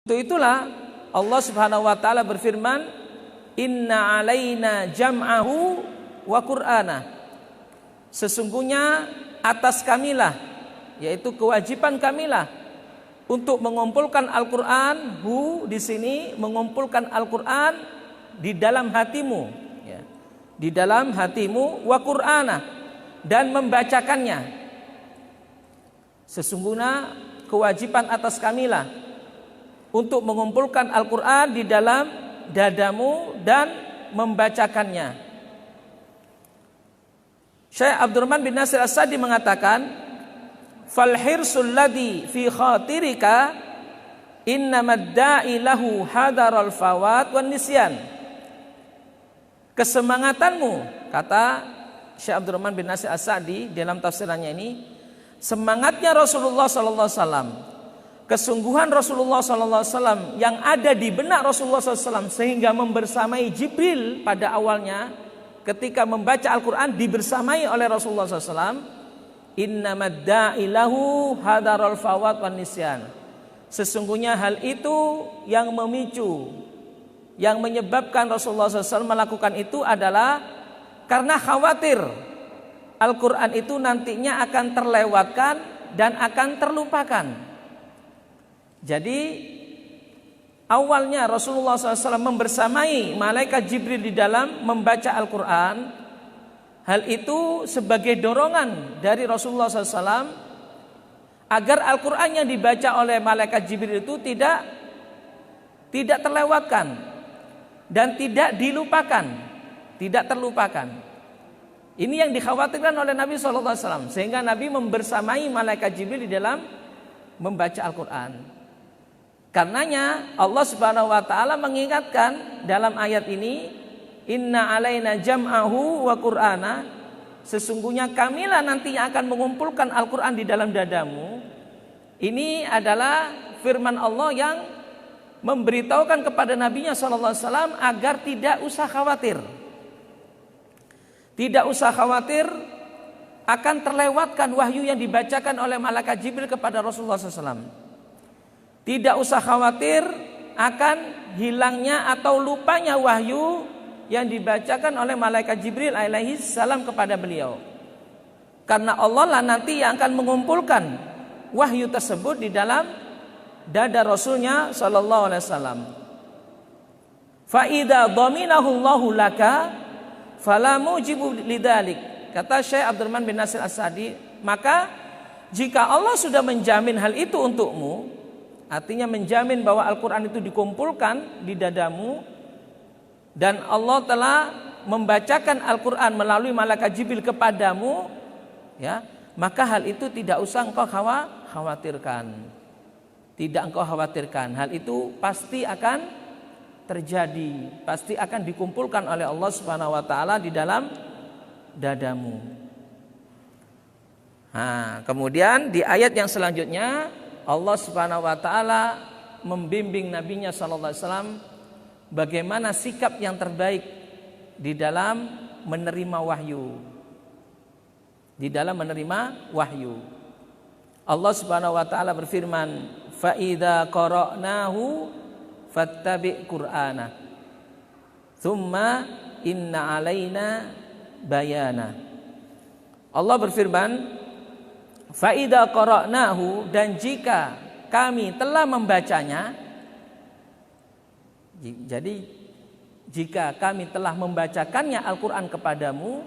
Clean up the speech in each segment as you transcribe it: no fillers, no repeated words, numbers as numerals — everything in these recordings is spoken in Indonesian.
Untuk itulah Allah Subhanahu wa taala berfirman, "Inna 'alaina jam'ahu wa Qur'ana." Sesungguhnya atas kamilah, yaitu kewajiban kamilah untuk mengumpulkan Al-Qur'an, di sini mengumpulkan Al-Qur'an di dalam hatimu, ya. Di dalam hatimu, wa Qur'ana, dan membacakannya. Sesungguhnya kewajiban atas kamilah untuk mengumpulkan Al-Quran di dalam dadamu dan membacakannya. Syekh Abdurrahman bin Nasir As-Sa'di mengatakan, "Fal hirsul ladzi fi khatirika innamad da'i lahu hadaral fawat wan nisyan." Kesemangatanmu, kata Syekh Abdurrahman bin Nasir As-Sa'di dalam tafsirannya ini, semangatnya Rasulullah sallallahu alaihi wasallam, kesungguhan Rasulullah SAW yang ada di benak Rasulullah SAW sehingga membersamai Jibril pada awalnya ketika membaca Al-Quran dibersamai oleh Rasulullah SAW. Innamad da'ilahu hadarul fawat wan nisyan. Sesungguhnya hal itu yang memicu, yang menyebabkan Rasulullah SAW melakukan itu adalah karena khawatir Al-Quran itu nantinya akan terlewatkan dan akan terlupakan. Jadi awalnya Rasulullah SAW membersamai malaikat Jibril di dalam membaca Al-Quran. Hal itu sebagai dorongan dari Rasulullah SAW agar Al-Quran yang dibaca oleh malaikat Jibril itu tidak terlewatkan dan tidak dilupakan, tidak terlupakan. Ini yang dikhawatirkan oleh Nabi SAW, sehingga Nabi membersamai malaikat Jibril di dalam membaca Al-Quran. Karenanya Allah Subhanahu wa taala mengingatkan dalam ayat ini, "Inna 'alaina jam'ahu wa Qur'ana." Sesungguhnya kamilah nanti yang akan mengumpulkan Al-Qur'an di dalam dadamu. Ini adalah firman Allah yang memberitahukan kepada Nabinya sallallahu alaihi wasallam agar tidak usah khawatir. Tidak usah khawatir akan terlewatkan wahyu yang dibacakan oleh malaikat Jibril kepada Rasulullah SAW. Tidak usah khawatir akan hilangnya atau lupanya wahyu yang dibacakan oleh malaikat Jibril alaihi salam kepada beliau. Karena Allah lah nanti yang akan mengumpulkan wahyu tersebut di dalam dada Rasulnya sallallahu alaihi wasallam. Fa idza dhaminahu Allahu laka fala mujibu lidzalik. Kata Syekh Abdurrahman bin Nasir As-Sa'di, maka jika Allah sudah menjamin hal itu untukmu, artinya menjamin bahwa Al-Quran itu dikumpulkan di dadamu, dan Allah telah membacakan Al-Quran melalui malaikat Jibril kepadamu, ya, maka hal itu tidak usah engkau khawatirkan. Tidak engkau khawatirkan. Hal itu pasti akan terjadi, pasti akan dikumpulkan oleh Allah Subhanahu wa taala di dalam dadamu. Nah, kemudian di ayat yang selanjutnya Allah Subhanahu wa taala membimbing nabinya sallallahu alaihi wasallam bagaimana sikap yang terbaik di dalam menerima wahyu. Di dalam menerima wahyu. Allah Subhanahu wa taala berfirman, "Fa idza qara'nahu fattabi' Qur'ana. Tsumma inna 'alaina bayana." Allah berfirman, "Fa idza qara'nahu," dan jika kami telah membacanya. Jadi jika kami telah membacakannya Al-Quran kepadamu,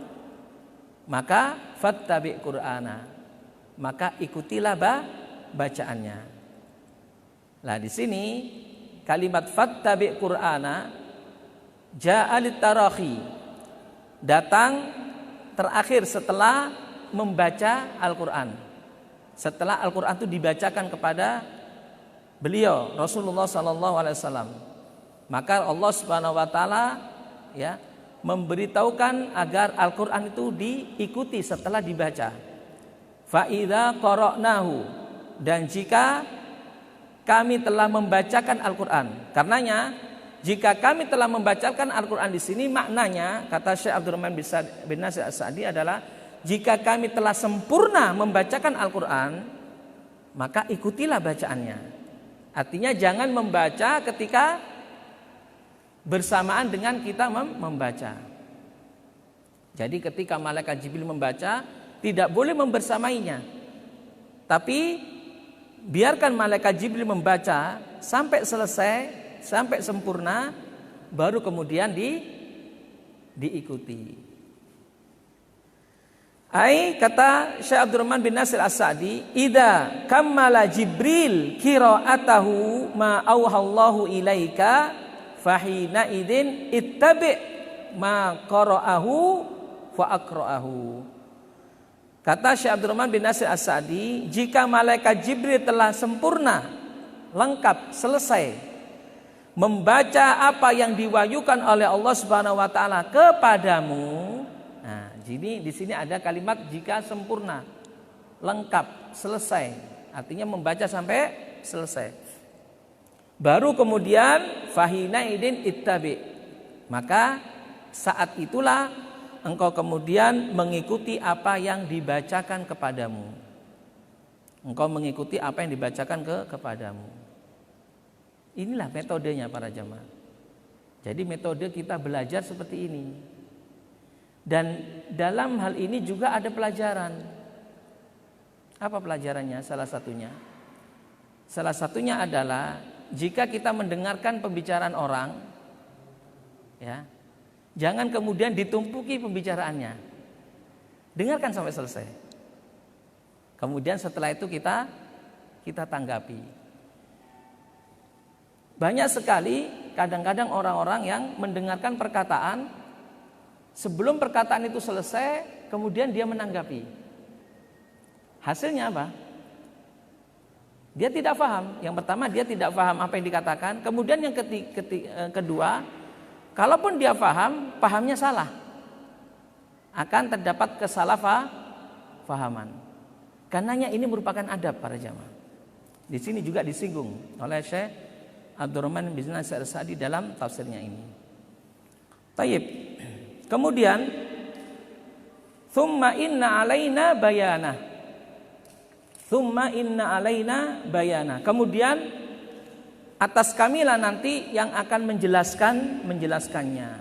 maka fattabi' Qur'ana, maka ikutilah bacaannya. Nah, di sini kalimat fattabi' Qur'ana ja'a lit-tarahi, datang terakhir setelah membaca Al-Quran. Setelah Al-Quran itu dibacakan kepada beliau Rasulullah SAW, maka Allah Subhanahu wa taala, ya, memberitahukan agar Al-Quran itu diikuti setelah dibaca. Fa idza qara'nahu, dan jika kami telah membacakan Al-Quran. Karenanya jika kami telah membacakan Al-Quran di sini maknanya, kata Syekh Abdurrahman bin Nasir As-Sa'di, adalah jika kami telah sempurna membacakan Al-Quran, maka ikutilah bacaannya. Artinya jangan membaca ketika bersamaan dengan kita membaca. Jadi ketika malaikat Jibril membaca, tidak boleh membersamainya. Tapi biarkan malaikat Jibril membaca sampai selesai, sampai sempurna, baru kemudian diikuti. Kata Syekh Abdurrahman bin Nasir As-Sa'di, "Idza kammala Jibril qira'atahu ma auhallahu ilaika fahina idin ittabi' ma qara'ahu fa aqra'ahu." Kata Syekh Abdurrahman bin Nasir As-Sa'di, jika malaikat Jibril telah sempurna, lengkap, selesai membaca apa yang diwahyukan oleh Allah Subhanahu wa taala kepadamu. Nah, jadi di sini ada kalimat jika sempurna, lengkap, selesai. Artinya membaca sampai selesai. Baru kemudian fahina idin ittabi. Maka saat itulah engkau kemudian mengikuti apa yang dibacakan kepadamu. Engkau mengikuti apa yang dibacakan kepadamu. Inilah metodenya para jamaah. Jadi metode kita belajar seperti ini. Dan dalam hal ini juga ada pelajaran. Apa pelajarannya? Salah satunya adalah jika kita mendengarkan pembicaraan orang, ya, jangan kemudian ditumpuki pembicaraannya. Dengarkan sampai selesai. Kemudian setelah itu kita tanggapi. Banyak sekali kadang-kadang orang-orang yang mendengarkan perkataan, sebelum perkataan itu selesai, kemudian dia menanggapi. Hasilnya apa? Dia tidak paham. Yang pertama, dia tidak paham apa yang dikatakan. Kemudian yang kedua, kalaupun dia paham, pahamnya salah. Akan terdapat kesalahpahaman. Karenanya ini merupakan adab para jamaah. Di sini juga disinggung oleh Syekh Abdurrahman bin Nasir As-Sa'di dalam tafsirnya ini. Tayyib. Kemudian Thumma inna alaina bayana. Kemudian atas kamilah nanti yang akan menjelaskannya.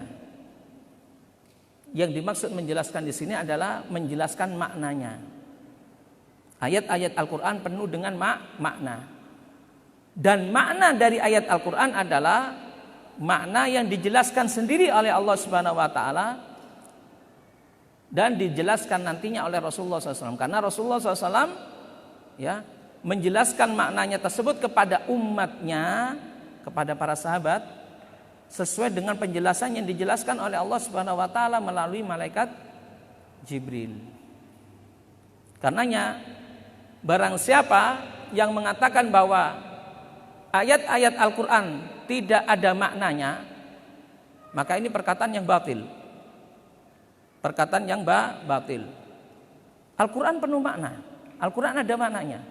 Yang dimaksud menjelaskan di sini adalah menjelaskan maknanya. Ayat-ayat Al-Qur'an penuh dengan makna. Dan makna dari ayat Al-Qur'an adalah makna yang dijelaskan sendiri oleh Allah Subhanahu wa taala dan dijelaskan nantinya oleh Rasulullah SAW. Karena Rasulullah SAW ya menjelaskan maknanya tersebut kepada umatnya, kepada para sahabat sesuai dengan penjelasan yang dijelaskan oleh Allah Subhanahu wa taala melalui malaikat Jibril. Karenanya barang siapa yang mengatakan bahwa ayat-ayat Al-Qur'an tidak ada maknanya, maka ini perkataan yang batil. Perkataan yang batil. Al-Qur'an penuh makna. Al-Qur'an ada maknanya.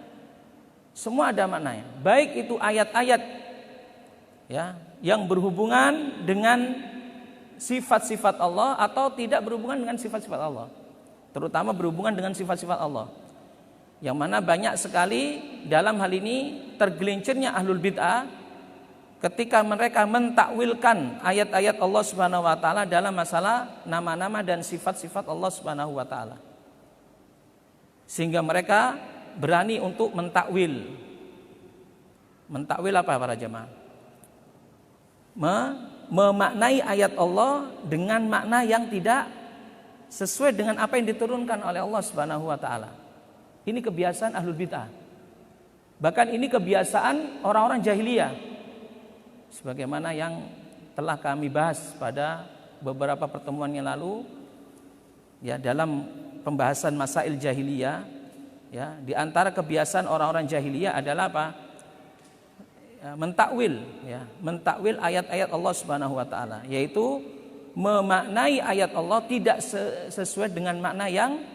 Semua ada maknanya. Baik itu ayat-ayat ya yang berhubungan dengan sifat-sifat Allah atau tidak berhubungan dengan sifat-sifat Allah. Terutama berhubungan dengan sifat-sifat Allah. Yang mana banyak sekali dalam hal ini tergelincirnya ahlul bid'ah ketika mereka mentakwilkan ayat-ayat Allah Subhanahu wa taala dalam masalah nama-nama dan sifat-sifat Allah Subhanahu wa taala. Sehingga mereka berani untuk mentakwil. Mentakwil apa para jemaah? Memaknai ayat Allah dengan makna yang tidak sesuai dengan apa yang diturunkan oleh Allah Subhanahu wa taala. Ini kebiasaan ahlul bid'ah. Bahkan ini kebiasaan orang-orang jahiliyah. Sebagaimana yang telah kami bahas pada beberapa pertemuan yang lalu ya dalam pembahasan masail jahiliyah ya, di antara kebiasaan orang-orang jahiliyah adalah apa? Mentakwil ayat-ayat Allah Subhanahu wa taala, yaitu memaknai ayat Allah tidak sesuai dengan makna yang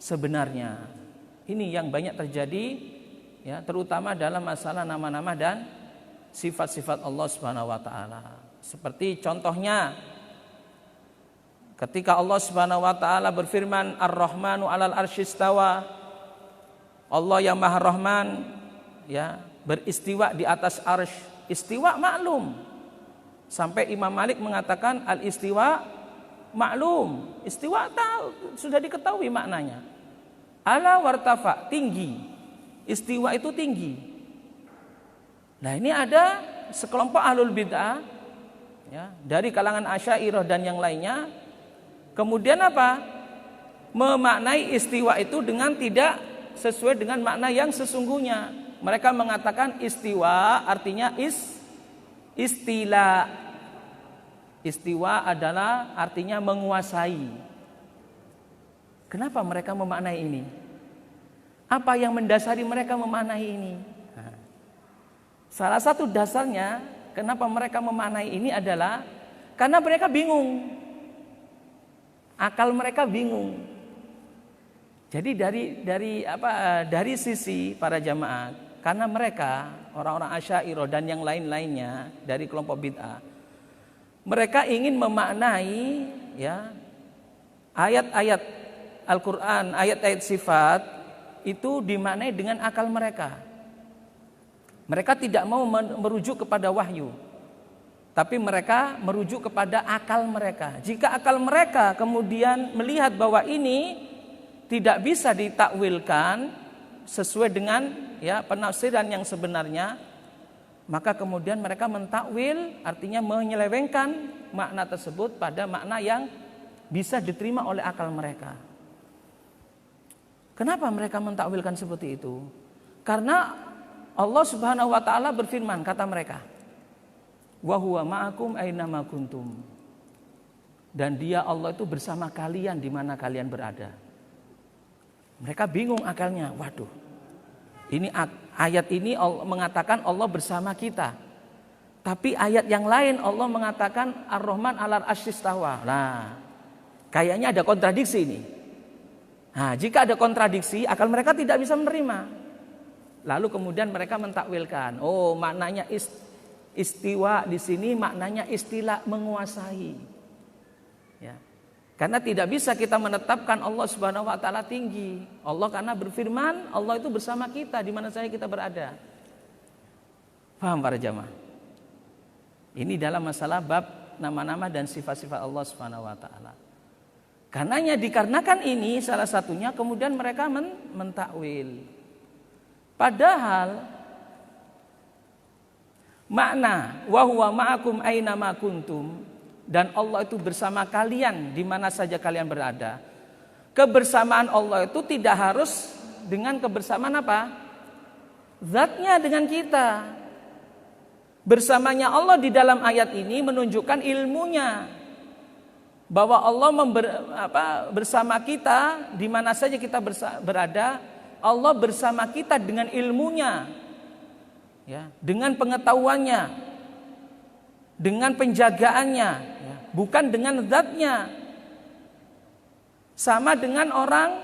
sebenarnya. Ini yang banyak terjadi ya, terutama dalam masalah nama-nama dan sifat-sifat Allah Subhanahu wa taala. Seperti contohnya ketika Allah Subhanahu wa taala berfirman Ar-Rahmanu 'alal arsy istawa. Allah yang Maha Rahman ya beristiwa di atas arsy. Istiwa maklum. Sampai Imam Malik mengatakan al-istiwa maklum. Istiwa tahu, sudah diketahui maknanya. Ala wartafa, tinggi. Istiwa itu tinggi. Nah, ini ada sekelompok ahlul bid'ah ya, dari kalangan Asy'ariyah dan yang lainnya. Kemudian apa? Memaknai istiwa itu dengan tidak sesuai dengan makna yang sesungguhnya. Mereka mengatakan istiwa artinya istila. Istiwa adalah artinya menguasai. Kenapa mereka memaknai ini? Apa yang mendasari mereka memaknai ini? Salah satu dasarnya kenapa mereka memaknai ini adalah karena mereka bingung. Akal mereka bingung. Jadi dari sisi para jamaah, karena mereka orang-orang Asy'ariyah dan yang lain-lainnya dari kelompok bid'ah, mereka ingin memaknai ya ayat-ayat Al-Qur'an, ayat-ayat sifat itu dimaknai dengan akal mereka. Mereka tidak mau merujuk kepada wahyu, tapi mereka merujuk kepada akal mereka. Jika akal mereka kemudian melihat bahwa ini tidak bisa ditakwilkan sesuai dengan ya penafsiran yang sebenarnya, maka kemudian mereka mentakwil, artinya menyelewengkan makna tersebut pada makna yang bisa diterima oleh akal mereka. Kenapa mereka mentakwilkan seperti itu? Karena Allah Subhanahu wa taala berfirman, kata mereka, wa huwa ma'akum aina ma kuntum. Dan dia Allah itu bersama kalian di mana kalian berada. Mereka bingung akalnya. Waduh, ini ayat ini Allah mengatakan Allah bersama kita. Tapi ayat yang lain Allah mengatakan Ar-Rahman 'alal 'arsy istawa. Nah, kayaknya ada kontradiksi ini. Nah, jika ada kontradiksi, akal mereka tidak bisa menerima. Lalu kemudian mereka mentakwilkan. Oh, maknanya istiwa di sini maknanya istilah menguasai. Ya. Karena tidak bisa kita menetapkan Allah Subhanahu wa taala tinggi. Allah karena berfirman, Allah itu bersama kita di mana saja kita berada. Paham para jamaah? Ini dalam masalah bab nama-nama dan sifat-sifat Allah Subhanahu wa taala. Karenanya dikarenakan ini salah satunya kemudian mereka mentakwil. Padahal makna wa huwa ma'akum aina ma kuntum, dan Allah itu bersama kalian di mana saja kalian berada. Kebersamaan Allah itu tidak harus dengan kebersamaan apa? Zatnya dengan kita. Bersamanya Allah di dalam ayat ini menunjukkan ilmunya. Bahwa Allah bersama kita di mana saja kita berada. Allah bersama kita dengan ilmunya. Ya, dengan pengetahuannya. Dengan penjagaannya, ya, bukan dengan zatnya. Sama dengan orang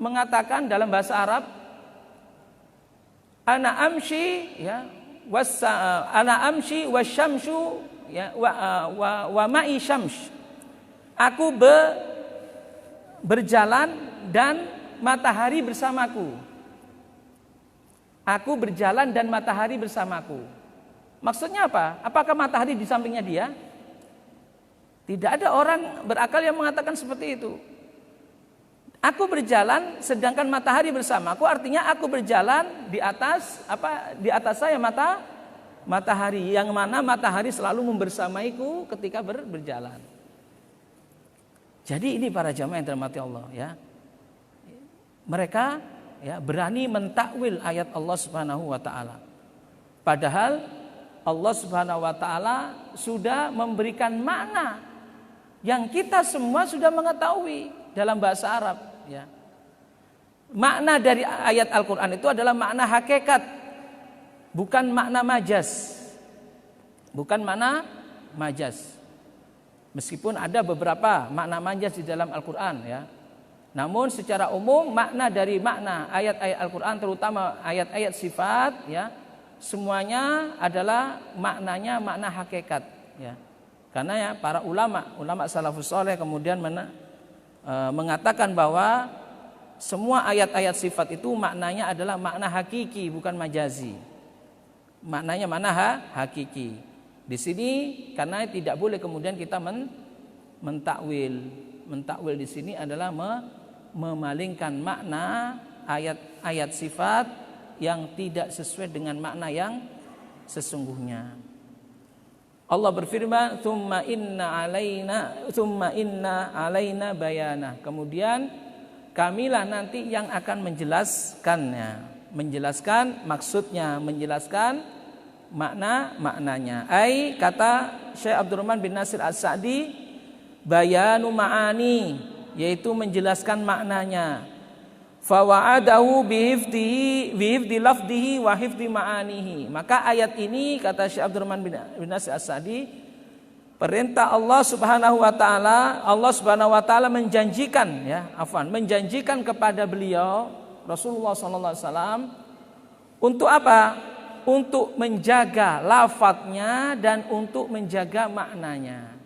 mengatakan dalam bahasa Arab, ana amshi, ya, ana amshi wasyamsu, ya, wa ma'i syams. Aku berjalan dan matahari bersamaku. Aku berjalan dan matahari bersamaku. Maksudnya apa? Apakah matahari di sampingnya dia? Tidak ada orang berakal yang mengatakan seperti itu. Aku berjalan sedangkan matahari bersamaku, artinya aku berjalan di atas di atas saya matahari, yang mana matahari selalu membersamaiku ketika berjalan. Jadi ini para jamaah yang dirahmati Allah ya. Mereka ya berani mentakwil ayat Allah Subhanahu wa taala. Padahal Allah Subhanahu wa taala sudah memberikan makna yang kita semua sudah mengetahui dalam bahasa Arab ya. Makna dari ayat Al-Qur'an itu adalah makna hakikat, bukan makna majaz. Bukan makna majaz. Meskipun ada beberapa makna majaz di dalam Al-Qur'an ya. Namun secara umum makna dari makna ayat-ayat Al-Qur'an, terutama ayat-ayat sifat ya, semuanya adalah maknanya makna hakikat ya. Karena ya para ulama salafus saleh kemudian mengatakan bahwa semua ayat-ayat sifat itu maknanya adalah makna hakiki, bukan majazi. maknanya mana hakiki. Di sini karena tidak boleh kemudian kita mentakwil. Mentakwil di sini adalah memalingkan makna ayat-ayat sifat yang tidak sesuai dengan makna yang sesungguhnya. Allah berfirman, "Tsumma inna alaina bayana." Kemudian kamilah nanti yang akan menjelaskannya. Menjelaskan maksudnya, menjelaskan maknanya. Ai kata Syekh Abdurrahman bin Nasir As-Sa'di, bayanu ma'ani, yaitu menjelaskan maknanya. Fawa'adahu bihifdi lafdihi wa hifdi ma'anihi. Maka ayat ini kata Syekh Abdurrahman bin Nasir As-Sa'di, perintah Allah Subhanahu wa taala menjanjikan menjanjikan kepada beliau Rasulullah sallallahu alaihi wasallam untuk apa? Untuk menjaga lafadznya dan untuk menjaga maknanya.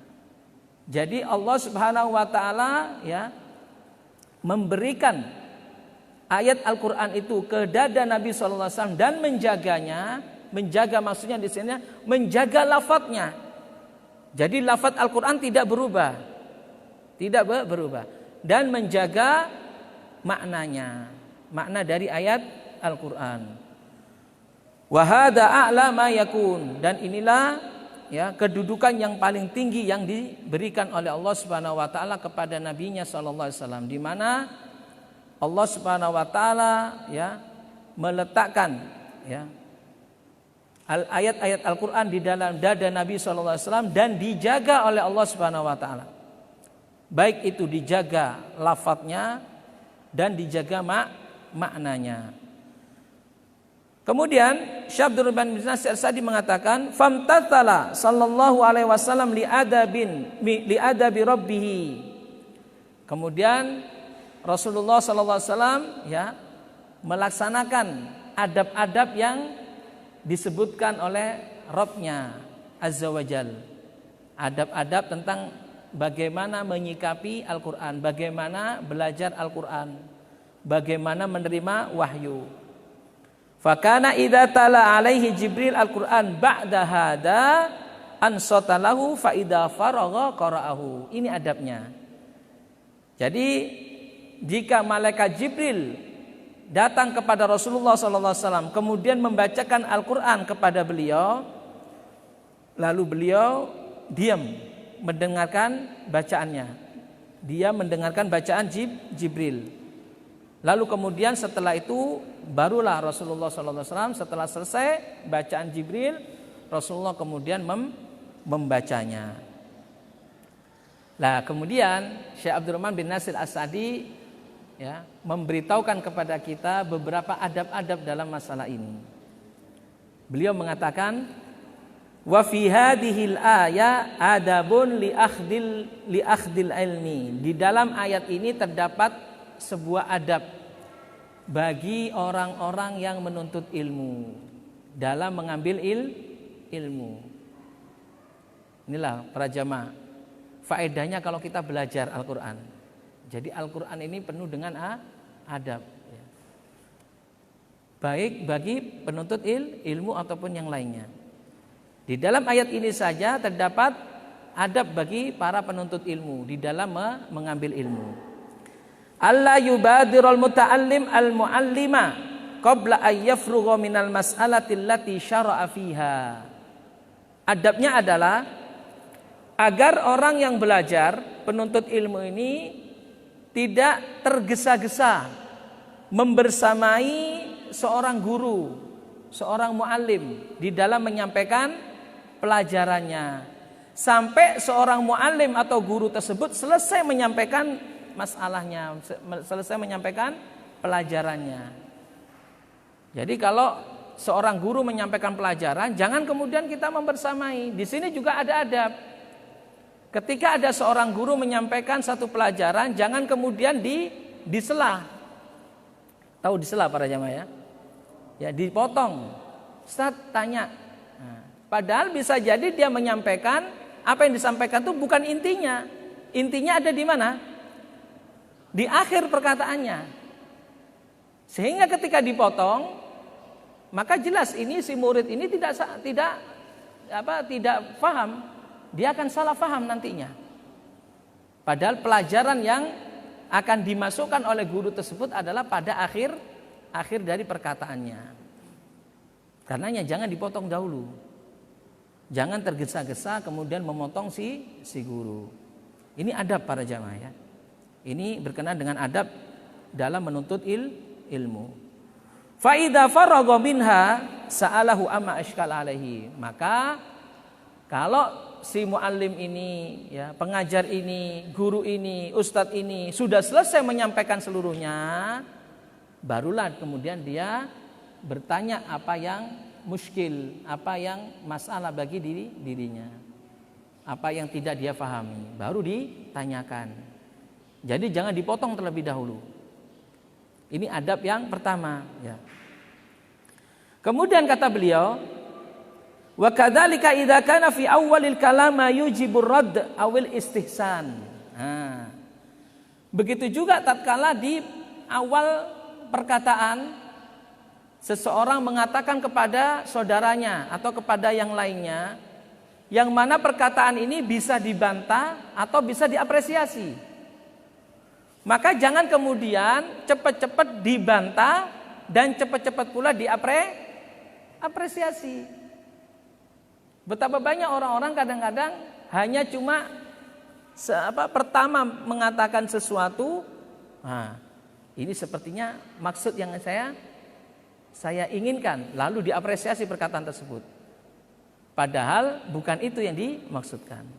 Jadi Allah Subhanahu wa taala memberikan ayat Al-Qur'an itu ke dada Nabi sallallahu alaihi wasallam dan menjaganya, menjaga maksudnya di sini menjaga lafadznya. Jadi lafadz Al-Quran tidak berubah. Tidak berubah. Dan menjaga maknanya. Makna dari ayat Al-Quran. Wahada a'la ma yakun. Dan inilah kedudukan yang paling tinggi yang diberikan oleh Allah Subhanahu wa taala kepada nabinya sallallahu alaihi wasallam, di mana Allah Subhanahu wa taala meletakkan ayat-ayat Al-Quran di dalam dada Nabi SAW dan dijaga oleh Allah Subhanahu Wa Taala. Baik itu dijaga lafadznya dan dijaga maknanya. Kemudian Syekh Abdurrahman bin Nasir As-Sa'di mengatakan, famtathala sallallahu alaihi wasallam li adabi rabbih. Kemudian Rasulullah sallallahu alaihi wasallam melaksanakan adab-adab yang disebutkan oleh Rabb-Nya Azza wa Jal. Adab-adab tentang bagaimana menyikapi Al-Quran, bagaimana belajar Al-Quran, bagaimana menerima wahyu. Fakana idza tala alaihi Jibril Al-Quran ba'da hada ansata lahu fa idza faragha qara'ahu. Ini adabnya. Jadi jika malaikat Jibril datang kepada Rasulullah SAW, kemudian membacakan Al-Quran kepada beliau, lalu beliau diam mendengarkan bacaannya. Dia mendengarkan bacaan Jibril. Lalu kemudian setelah itu barulah Rasulullah SAW setelah selesai bacaan Jibril, Rasulullah kemudian membacanya. Nah kemudian Syekh Abdurrahman bin Nasir As-Sa'di memberitahukan kepada kita beberapa adab-adab dalam masalah ini. Beliau mengatakan, wa fi hadhil aya adabun li akhdil ilmi. Di dalam ayat ini terdapat sebuah adab bagi orang-orang yang menuntut ilmu dalam mengambil ilmu. Inilah para jamaah faedahnya kalau kita belajar Al-Quran. Jadi Al-Quran ini penuh dengan adab. Baik bagi penuntut ilmu ataupun yang lainnya. Di dalam ayat ini saja terdapat adab bagi para penuntut ilmu di dalam mengambil ilmu. Alla yubadirul muta'allim al-mu'allima qabla ayyafrugha minal mas'alati allati syara'a fiha. Adabnya adalah agar orang yang belajar, penuntut ilmu ini tidak tergesa-gesa membersamai seorang guru, seorang muallim di dalam menyampaikan pelajarannya, sampai seorang muallim atau guru tersebut selesai menyampaikan masalahnya, selesai menyampaikan pelajarannya. Jadi kalau seorang guru menyampaikan pelajaran, jangan kemudian kita membersamai. Di sini juga ada adab. Ketika ada seorang guru menyampaikan satu pelajaran, jangan kemudian disela. Tahu disela para jamaah ya? Dipotong. Ustaz tanya. Nah, padahal bisa jadi dia menyampaikan apa yang disampaikan itu bukan intinya. Intinya ada di mana? Di akhir perkataannya. Sehingga ketika dipotong, maka jelas ini si murid ini tidak paham, dia akan salah paham nantinya. Padahal pelajaran yang akan dimasukkan oleh guru tersebut adalah pada akhir dari perkataannya. Karenanya jangan dipotong dahulu. Jangan tergesa-gesa kemudian memotong si guru. Ini adab para jamaah ya. Ini berkenaan dengan adab dalam menuntut ilmu. Fa idza faragha minha sa'alahu amma ashkal alaihi. Maka kalau si muallim ini ya, pengajar ini, guru ini, ustadz ini sudah selesai menyampaikan seluruhnya, barulah kemudian dia bertanya apa yang muskil, apa yang masalah bagi dirinya, apa yang tidak dia pahami, baru ditanyakan. Jadi jangan dipotong terlebih dahulu. Ini adab yang pertama ya. Kemudian kata beliau, wa kadzalika idza kana fi awwalil kalam yujibur radd awil istihsan. Nah, begitu juga tatkala di awal perkataan seseorang mengatakan kepada saudaranya atau kepada yang lainnya, yang mana perkataan ini bisa dibantah atau bisa diapresiasi. Maka jangan kemudian cepat-cepat dibantah dan cepat-cepat pula diapresiasi. Betapa banyak orang-orang kadang-kadang hanya cuma pertama mengatakan sesuatu, nah, ini sepertinya maksud yang saya inginkan, lalu diapresiasi perkataan tersebut. Padahal bukan itu yang dimaksudkan.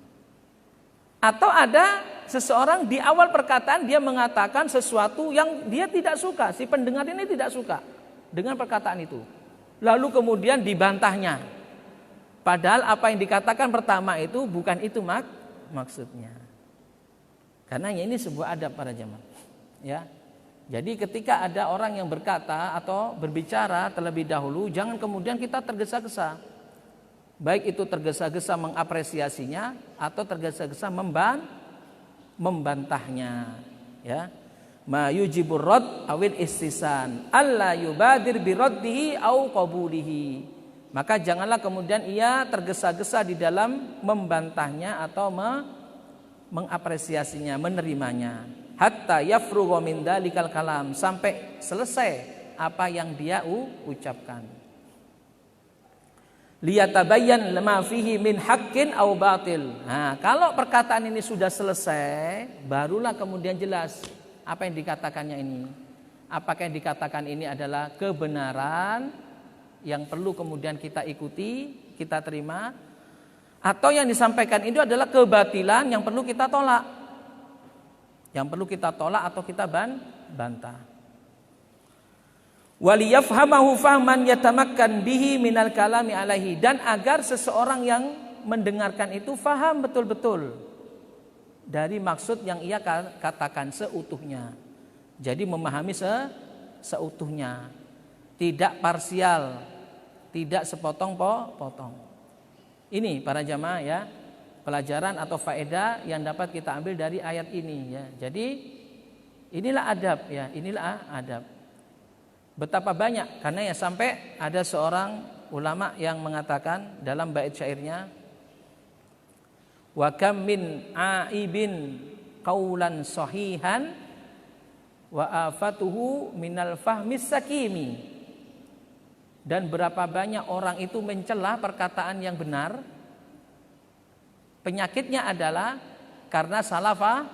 Atau ada seseorang di awal perkataan dia mengatakan sesuatu yang dia tidak suka, si pendengar ini tidak suka dengan perkataan itu. Lalu kemudian dibantahnya. Padahal apa yang dikatakan pertama itu bukan itu maksudnya. Karena ini sebuah adab para jamaah. Ya. Jadi ketika ada orang yang berkata atau berbicara terlebih dahulu, jangan kemudian kita tergesa-gesa. Baik itu tergesa-gesa mengapresiasinya atau tergesa-gesa membantahnya. Ya. Ma yujibur radd awil istisan, alla yubadir bi raddihi au qabulihi. Maka janganlah kemudian ia tergesa-gesa di dalam membantahnya atau mengapresiasinya, menerimanya. Hatta yafrugha min dalikal kalam, sampai selesai apa yang dia ucapkan. Liyatabayyan lama fihi min haqqin aw batil. Nah, kalau perkataan ini sudah selesai, barulah kemudian jelas apa yang dikatakannya ini. Apakah yang dikatakan ini adalah kebenaran yang perlu kemudian kita ikuti, kita terima, atau yang disampaikan itu adalah kebatilan yang perlu kita tolak. Yang perlu kita tolak atau kita bantah. Waliyafhamahu fahman yatamakkan bihi minal kalami alaihi, dan agar seseorang yang mendengarkan itu faham betul-betul dari maksud yang ia katakan seutuhnya. Jadi memahami seutuhnya, tidak parsial, tidak sepotong-potong. Ini para jamaah ya, pelajaran atau faedah yang dapat kita ambil dari ayat ini ya. Jadi inilah adab ya, inilah adab. Betapa banyak, karena ya sampai ada seorang ulama yang mengatakan dalam bait syairnya, wa kam min aibin qaulan sahihan wa afatuhu minal fahmis sakimi. Dan berapa banyak orang itu mencela perkataan yang benar, penyakitnya adalah karena salah faham.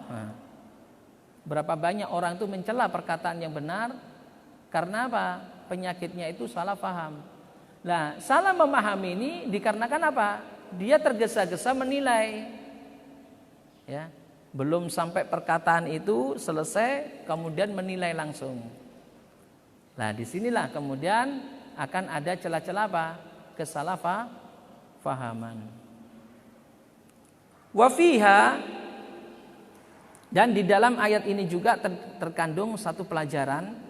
Nah, berapa banyak orang itu mencela perkataan yang benar karena apa? Penyakitnya itu salah faham. Nah, salah memahami ini dikarenakan apa? Dia tergesa-gesa menilai. Ya, belum sampai perkataan itu selesai kemudian menilai langsung. Nah, disinilah kemudian akan ada celah-celah apa? Kesalahfahaman. Wa fiha, dan di dalam ayat ini juga terkandung satu pelajaran.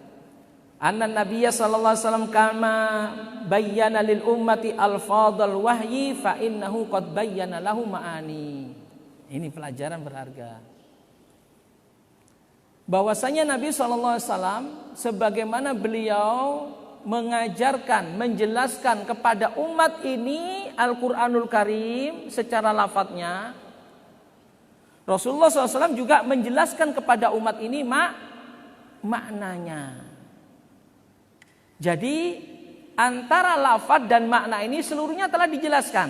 Anna Nabiyya sallallahu alaihi wasallam kama bayyana lil ummati alfadhal wahyi fa innahu qad bayyana lahu ma'ani. Ini pelajaran berharga. bahwasanya Nabi SAW sebagaimana beliau mengajarkan, menjelaskan kepada umat ini Al-Quranul Karim secara lafadznya, Rasulullah SAW juga menjelaskan kepada umat ini maknanya. Jadi antara lafadz dan makna ini seluruhnya telah dijelaskan.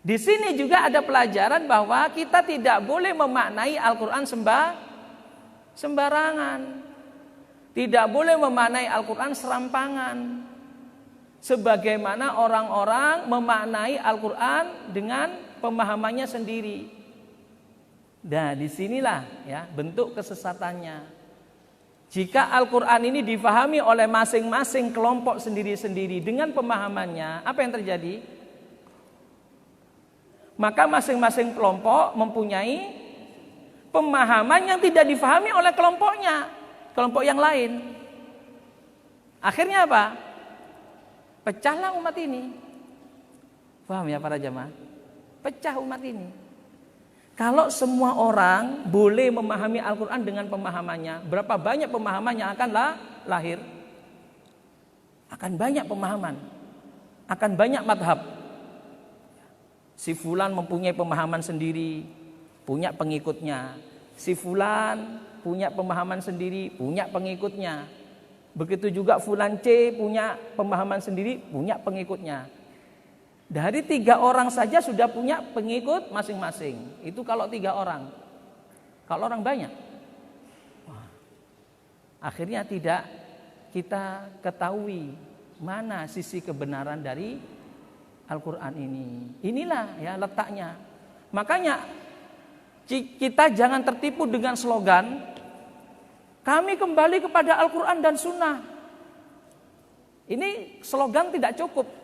Di sini juga ada pelajaran bahwa kita tidak boleh memaknai Al-Quran sembarangan. Tidak boleh memaknai Al-Quran serampangan. Sebagaimana orang-orang memaknai Al-Quran dengan pemahamannya sendiri. Nah, disinilah ya bentuk kesesatannya. Jika Al-Quran ini difahami oleh masing-masing kelompok sendiri-sendiri dengan pemahamannya, apa yang terjadi? Maka masing-masing kelompok mempunyai pemahaman yang tidak difahami oleh kelompok yang lain. Akhirnya apa? Pecahlah umat ini. Paham ya para jamaah? Pecah umat ini. Kalau semua orang boleh memahami Al-Quran dengan pemahamannya, berapa banyak pemahaman yang akan lahir? Akan banyak pemahaman, akan banyak madhab. Si fulan mempunyai pemahaman sendiri, punya pengikutnya. Si fulan punya pemahaman sendiri, punya pengikutnya. Begitu juga fulan C punya pemahaman sendiri, punya pengikutnya. Dari 3 orang saja sudah punya pengikut masing-masing. Itu kalau 3 orang. Kalau orang banyak, akhirnya tidak kita ketahui mana sisi kebenaran dari Al-Quran ini. Inilah ya letaknya. Makanya kita jangan tertipu dengan slogan kami kembali kepada Al-Quran dan Sunnah. Ini slogan tidak cukup.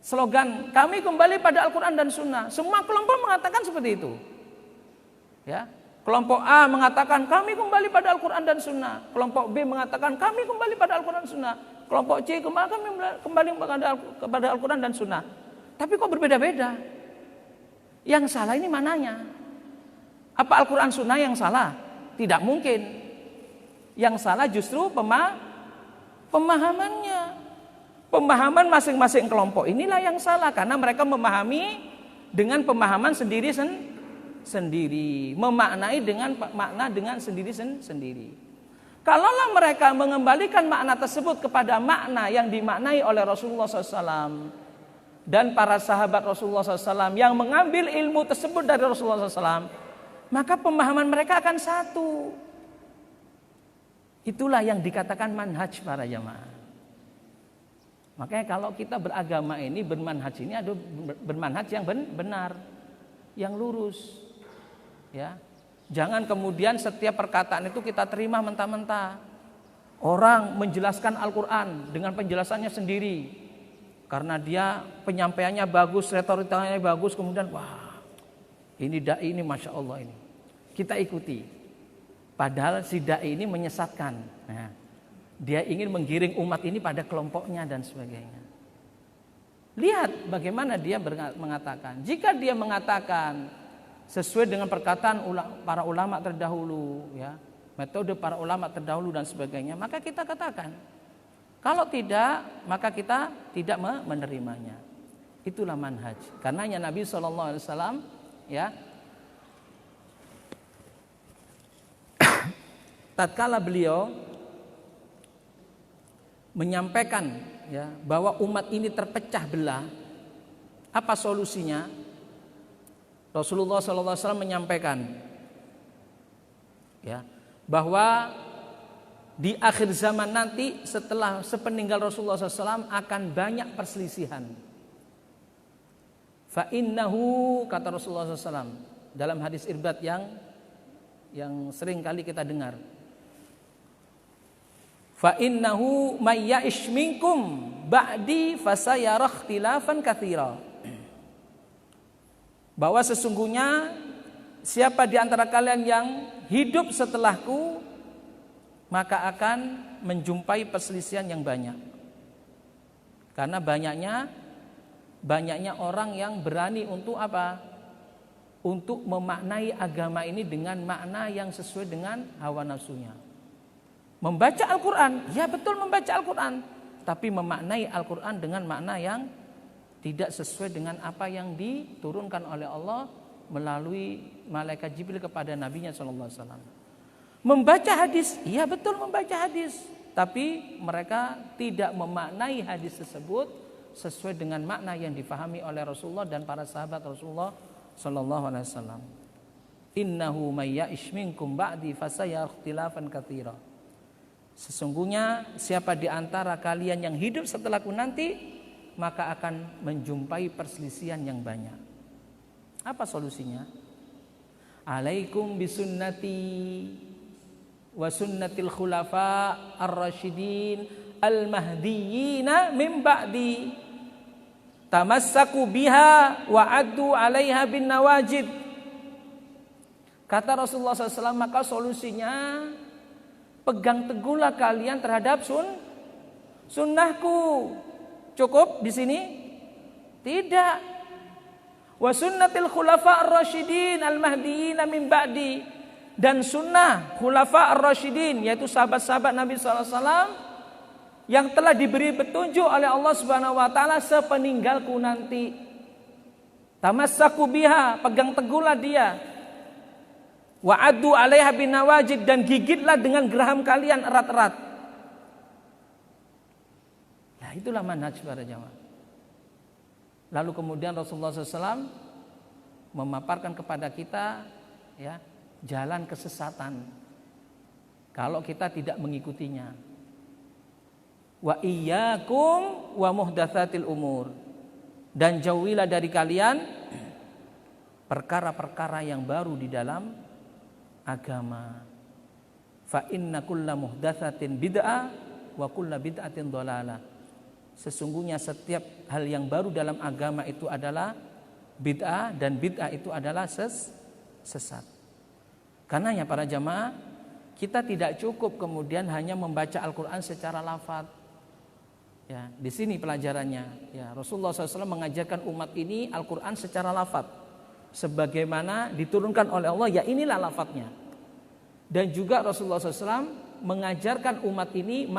Slogan kami kembali pada Al-Quran dan Sunnah. Semua kelompok mengatakan seperti itu. Ya, kelompok A mengatakan kami kembali pada Al-Quran dan Sunnah. Kelompok B mengatakan kami kembali pada Al-Quran dan Sunnah. Kelompok C kembali kepada Al-Quran dan Sunnah. Tapi kok berbeda-beda? Yang salah ini mananya? Apa Al-Quran Sunnah yang salah? Tidak mungkin. Yang salah justru pemahamannya. Pemahaman masing-masing kelompok inilah yang salah. Karena mereka memahami dengan pemahaman sendiri. Memaknai dengan makna dengan sendiri. Kalaulah mereka mengembalikan makna tersebut kepada makna yang dimaknai oleh Rasulullah SAW dan para sahabat Rasulullah SAW yang mengambil ilmu tersebut dari Rasulullah SAW, maka pemahaman mereka akan satu. Itulah yang dikatakan manhaj para jamaah. Makanya kalau kita beragama ini, bermanhaj ini ada bermanhaj yang benar, yang lurus, ya. Jangan kemudian setiap perkataan itu kita terima mentah-mentah. Orang menjelaskan Al-Quran dengan penjelasannya sendiri, karena dia penyampaiannya bagus, retorikanya bagus, kemudian wah ini dai ini Masya Allah ini kita ikuti. Padahal si dai ini menyesatkan. Nah, dia ingin menggiring umat ini pada kelompoknya dan sebagainya. Lihat bagaimana dia mengatakan. Jika dia mengatakan sesuai dengan perkataan para ulama terdahulu, ya, metode para ulama terdahulu dan sebagainya, maka kita katakan. Kalau tidak, maka kita tidak menerimanya. Itulah manhaj. Karenanya Nabi SAW, ya, tatkala beliau menyampaikan, ya, bahwa umat ini terpecah belah, apa solusinya? Rasulullah SAW menyampaikan, ya, bahwa di akhir zaman nanti setelah sepeninggal Rasulullah SAW akan banyak perselisihan. Fa innahu, kata Rasulullah SAW dalam hadis Irbad yang sering kali kita dengar. Fa innahu may ya'ish minkum ba'di fasayara ikhtilafan katsira. Bahwa sesungguhnya siapa di antara kalian yang hidup setelahku maka akan menjumpai perselisihan yang banyak. Karena banyaknya orang yang berani untuk apa? untuk memaknai agama ini dengan makna yang sesuai dengan hawa nafsunya. Membaca Al-Quran, ya betul membaca Al-Quran, tapi memaknai Al-Quran dengan makna yang tidak sesuai dengan apa yang diturunkan oleh Allah melalui malaikat Jibril kepada Nabi-Nya SAW. Membaca hadis, iya betul membaca hadis, tapi mereka tidak memaknai hadis tersebut sesuai dengan makna yang difahami oleh Rasulullah dan para sahabat Rasulullah SAW. Innahu may ya'ish minkum ba'di fasayara ikhtilafan katsira. Sesungguhnya siapa di antara kalian yang hidup setelahku nanti, maka akan menjumpai perselisihan yang banyak. Apa solusinya? Alaikum bisunnati wa sunnatil khulafa ar-rasyidin al-mahdiyina min ba'di. Tamassaku biha wa addu 'alaiha bin nawajid. Kata Rasulullah SAW, maka solusinya pegang teguhlah kalian terhadap sunnahku. Cukup di sini? Tidak. Wa sunnatil khulafa ar-rasyidin al-mahdiyyin min ba'di, dan sunnah khulafa ar-rasyidin yaitu sahabat-sahabat Nabi SAW yang telah diberi petunjuk oleh Allah Subhanahu wa taala sepeninggalku nanti. Tamassaku biha, pegang teguhlah dia. Wa addu 'alaiha bin nawajid, dan gigitlah dengan geraham kalian erat-erat. Itulah manhaj para jamaah. Lalu kemudian Rasulullah SAW memaparkan kepada kita ya, jalan kesesatan kalau kita tidak mengikutinya. Wa iyyakum wa muhdatsatil umur, dan jauhilah dari kalian perkara-perkara yang baru di dalam agama. Fa inna kulla muhdatsatin bid'ah wa kulla bid'atin dhalalah. Sesungguhnya setiap hal yang baru dalam agama itu adalah bid'ah, dan bid'ah itu adalah sesat. Karenanya para jamaah, kita tidak cukup kemudian hanya membaca Al-Quran secara lafaz. Ya, di sini pelajarannya. Ya, Rasulullah SAW mengajarkan umat ini Al-Quran secara lafaz, sebagaimana diturunkan oleh Allah. Ya inilah lafaznya. Dan juga Rasulullah SAW mengajarkan umat ini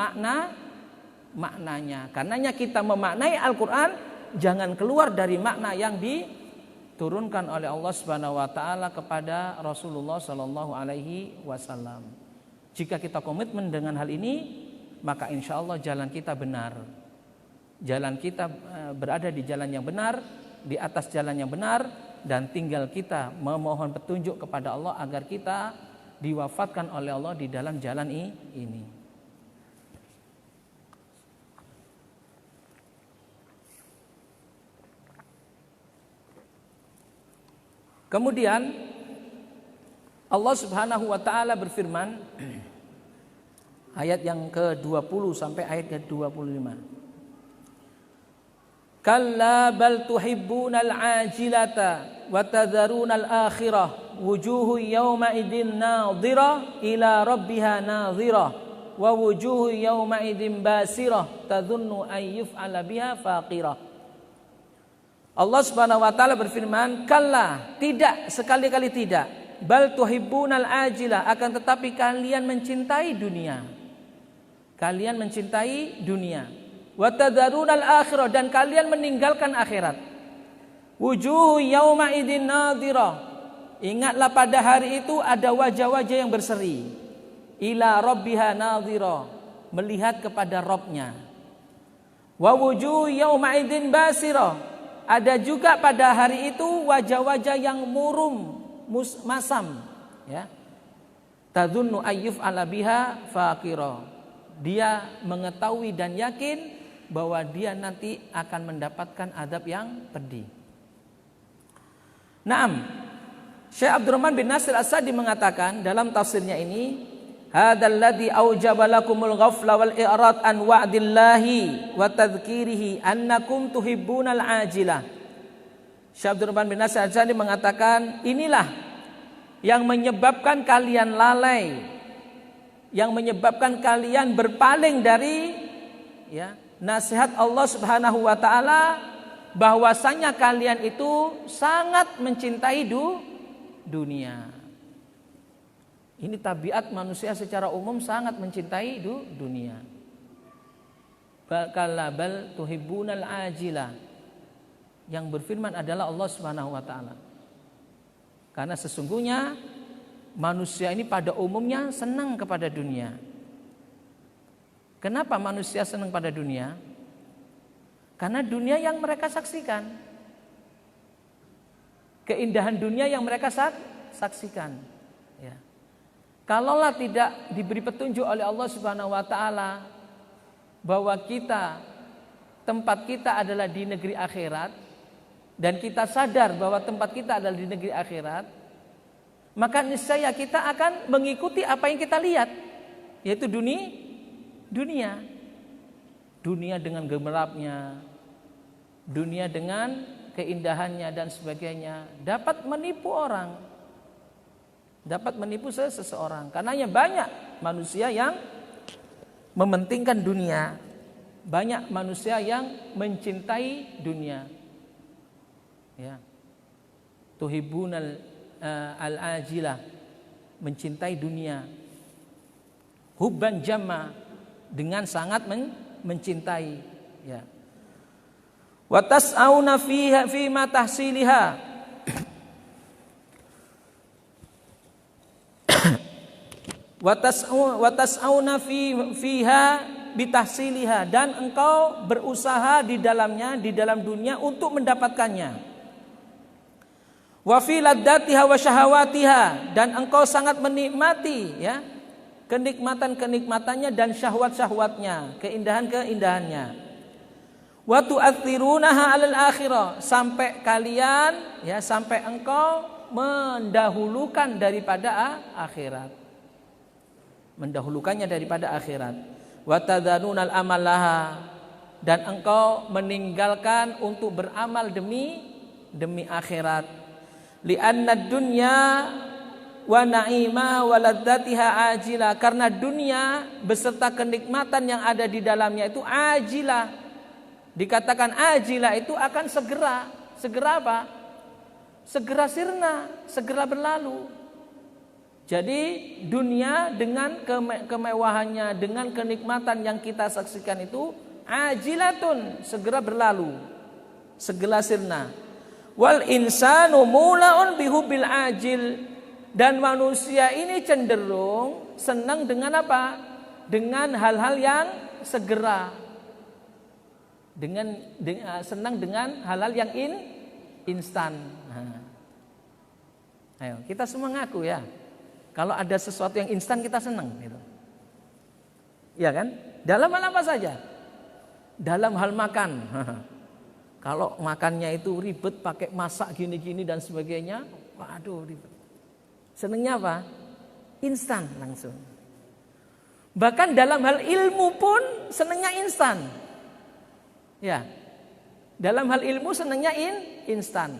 maknanya. Karenanya kita memaknai Al-Quran jangan keluar dari makna yang diturunkan oleh Allah Subhanahu wa taala kepada Rasulullah sallallahu alaihi wasallam. Jika kita komitmen dengan hal ini, maka insya Allah jalan kita benar. Jalan kita berada di jalan yang benar, di atas jalan yang benar, dan tinggal kita memohon petunjuk kepada Allah agar kita diwafatkan oleh Allah di dalam jalan ini. Kemudian Allah Subhanahu wa taala berfirman, ayat yang ke-20 sampai ayat ke-25. Kalla bal tuhibbunal ajilata wa tadharunal akhirah wujuhu yawma idin nadhirah ila rabbiha nadhirah wa wujuhu yawma idin basirah tadhunnu an yuf'ala biha faqirah. Allah Subhanahu wa taala berfirman, kalla, tidak, sekali-kali tidak. Bal tuhibbunal ajilah, akan tetapi kalian mencintai dunia. Kalian mencintai dunia. Wa tadharunal akhirah, dan kalian meninggalkan akhirat. Wujuhu yauma idin nadhirah. Ingatlah pada hari itu ada wajah-wajah yang berseri. Ila rabbiha nadhirah, melihat kepada Rabbnya. Wa wujuhu yauma idin basirah. Ada juga pada hari itu wajah-wajah yang murum, masam, ya. Tadhunnu ayyuf ala biha faqira. Dia mengetahui dan yakin bahwa dia nanti akan mendapatkan adab yang pedih. Naam. Syekh Abdurrahman bin Nasir As-Sa'di mengatakan dalam tafsirnya ini, hadzal ladzi aujaba lakumul ghafla wal i'rad an wa'dillahi wa tadhkirihi annakum tuhibbunal ajilah. Syekh Abdurrahman bin Nasir As-Sa'di mengatakan, inilah yang menyebabkan kalian lalai, yang menyebabkan kalian berpaling dari nasihat Allah Subhanahu wa taala bahwasanya kalian itu sangat mencintai dunia. Ini tabiat manusia secara umum sangat mencintai dunia. Bal tuhibbunal ajila. Yang berfirman adalah Allah Subhanahu wa taala. Karena sesungguhnya manusia ini pada umumnya senang kepada dunia. Kenapa manusia senang pada dunia? Karena dunia yang mereka saksikan. Keindahan dunia yang mereka saksikan. Ya. Kalaulah tidak diberi petunjuk oleh Allah Subhanahu wa taala bahwa tempat kita adalah di negeri akhirat dan kita sadar bahwa tempat kita adalah di negeri akhirat, maka niscaya kita akan mengikuti apa yang kita lihat, yaitu dunia dengan gemerlapnya, dunia dengan keindahannya dan sebagainya dapat menipu orang, dapat menipu seseorang. Karenanya banyak manusia yang mementingkan dunia, banyak manusia yang mencintai dunia. Ya, tuhibunal al-ajilah, mencintai dunia, hubban jamma, dengan sangat mencintai. Ya. Wa tas'auna fi ma tahsiliha. Wa tas'auna fiha bitahsiliha, dan engkau berusaha di dalamnya, di dalam dunia untuk mendapatkannya. Wa fi laddatiha wa syahawatiha, dan engkau sangat menikmati ya kenikmatan-kenikmatannya dan syahwat-syahwatnya, keindahan-keindahannya. Wa tu'athirunaha 'alal akhirah, sampai kalian ya, sampai engkau mendahulukan daripada akhirat. Mendahulukannya daripada akhirat. Wa tadhanunal amalaha, dan engkau meninggalkan untuk beramal demi akhirat. Li'anna dunya wa na'ima wa ladzatiha ajila, karena dunia beserta kenikmatan yang ada di dalamnya itu ajilah. Dikatakan ajilah itu akan segera apa? Segera sirna, segera berlalu. Jadi dunia dengan kemewahannya, dengan kenikmatan yang kita saksikan itu ajilatun, segera berlalu, segera sirna. Wal insanu mulaun bihubbil ajil, dan manusia ini cenderung senang dengan apa? Dengan hal-hal yang segera. Senang dengan hal-hal yang instan. Nah. Ayo, kita semua ngaku ya. Kalau ada sesuatu yang instan kita senang gitu. Ya kan? Dalam hal apa saja? Dalam hal makan. Kalau makannya itu ribet, pakai masak gini-gini dan sebagainya, waduh ribet. Senangnya apa? Instan langsung. Bahkan dalam hal ilmu pun senangnya instan. Ya, dalam hal ilmu senangnya instan.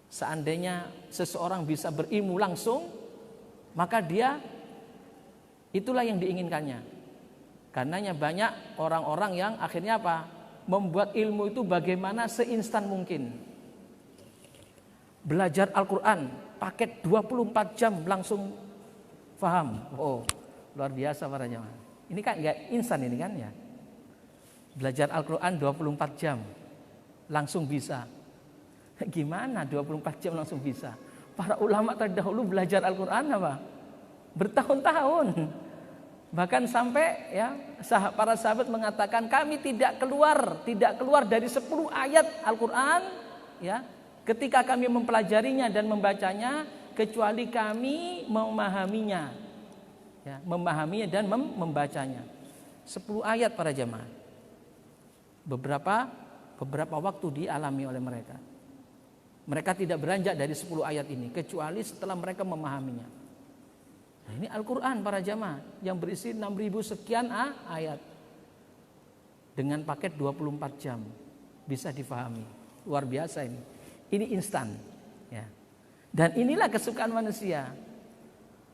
Seandainya seseorang bisa berilmu langsung, maka dia itulah yang diinginkannya. Karenanya banyak orang-orang yang akhirnya apa? Membuat ilmu itu bagaimana seinstan mungkin. Belajar Al-Quran, paket 24 jam langsung paham. Oh, luar biasa para jemaah. Ini kan enggak instan ini kan ya. Belajar Al-Quran 24 jam langsung bisa. Gimana 24 jam langsung bisa? Para ulama terdahulu belajar Al-Quran apa? Bertahun-tahun. Bahkan sampai ya para sahabat mengatakan kami tidak keluar dari 10 ayat Al-Quran ya, ketika kami mempelajarinya dan membacanya, kecuali kami memahaminya ya, memahaminya dan membacanya. 10 ayat para jemaah. Beberapa waktu dialami oleh mereka. Mereka tidak beranjak dari 10 ayat ini kecuali setelah mereka memahaminya. Nah, ini Al-Quran para jamaah yang berisi 6.000 sekian ayat dengan paket 24 jam bisa difahami. Luar biasa ini. Ini instan ya. Dan inilah kesukaan manusia.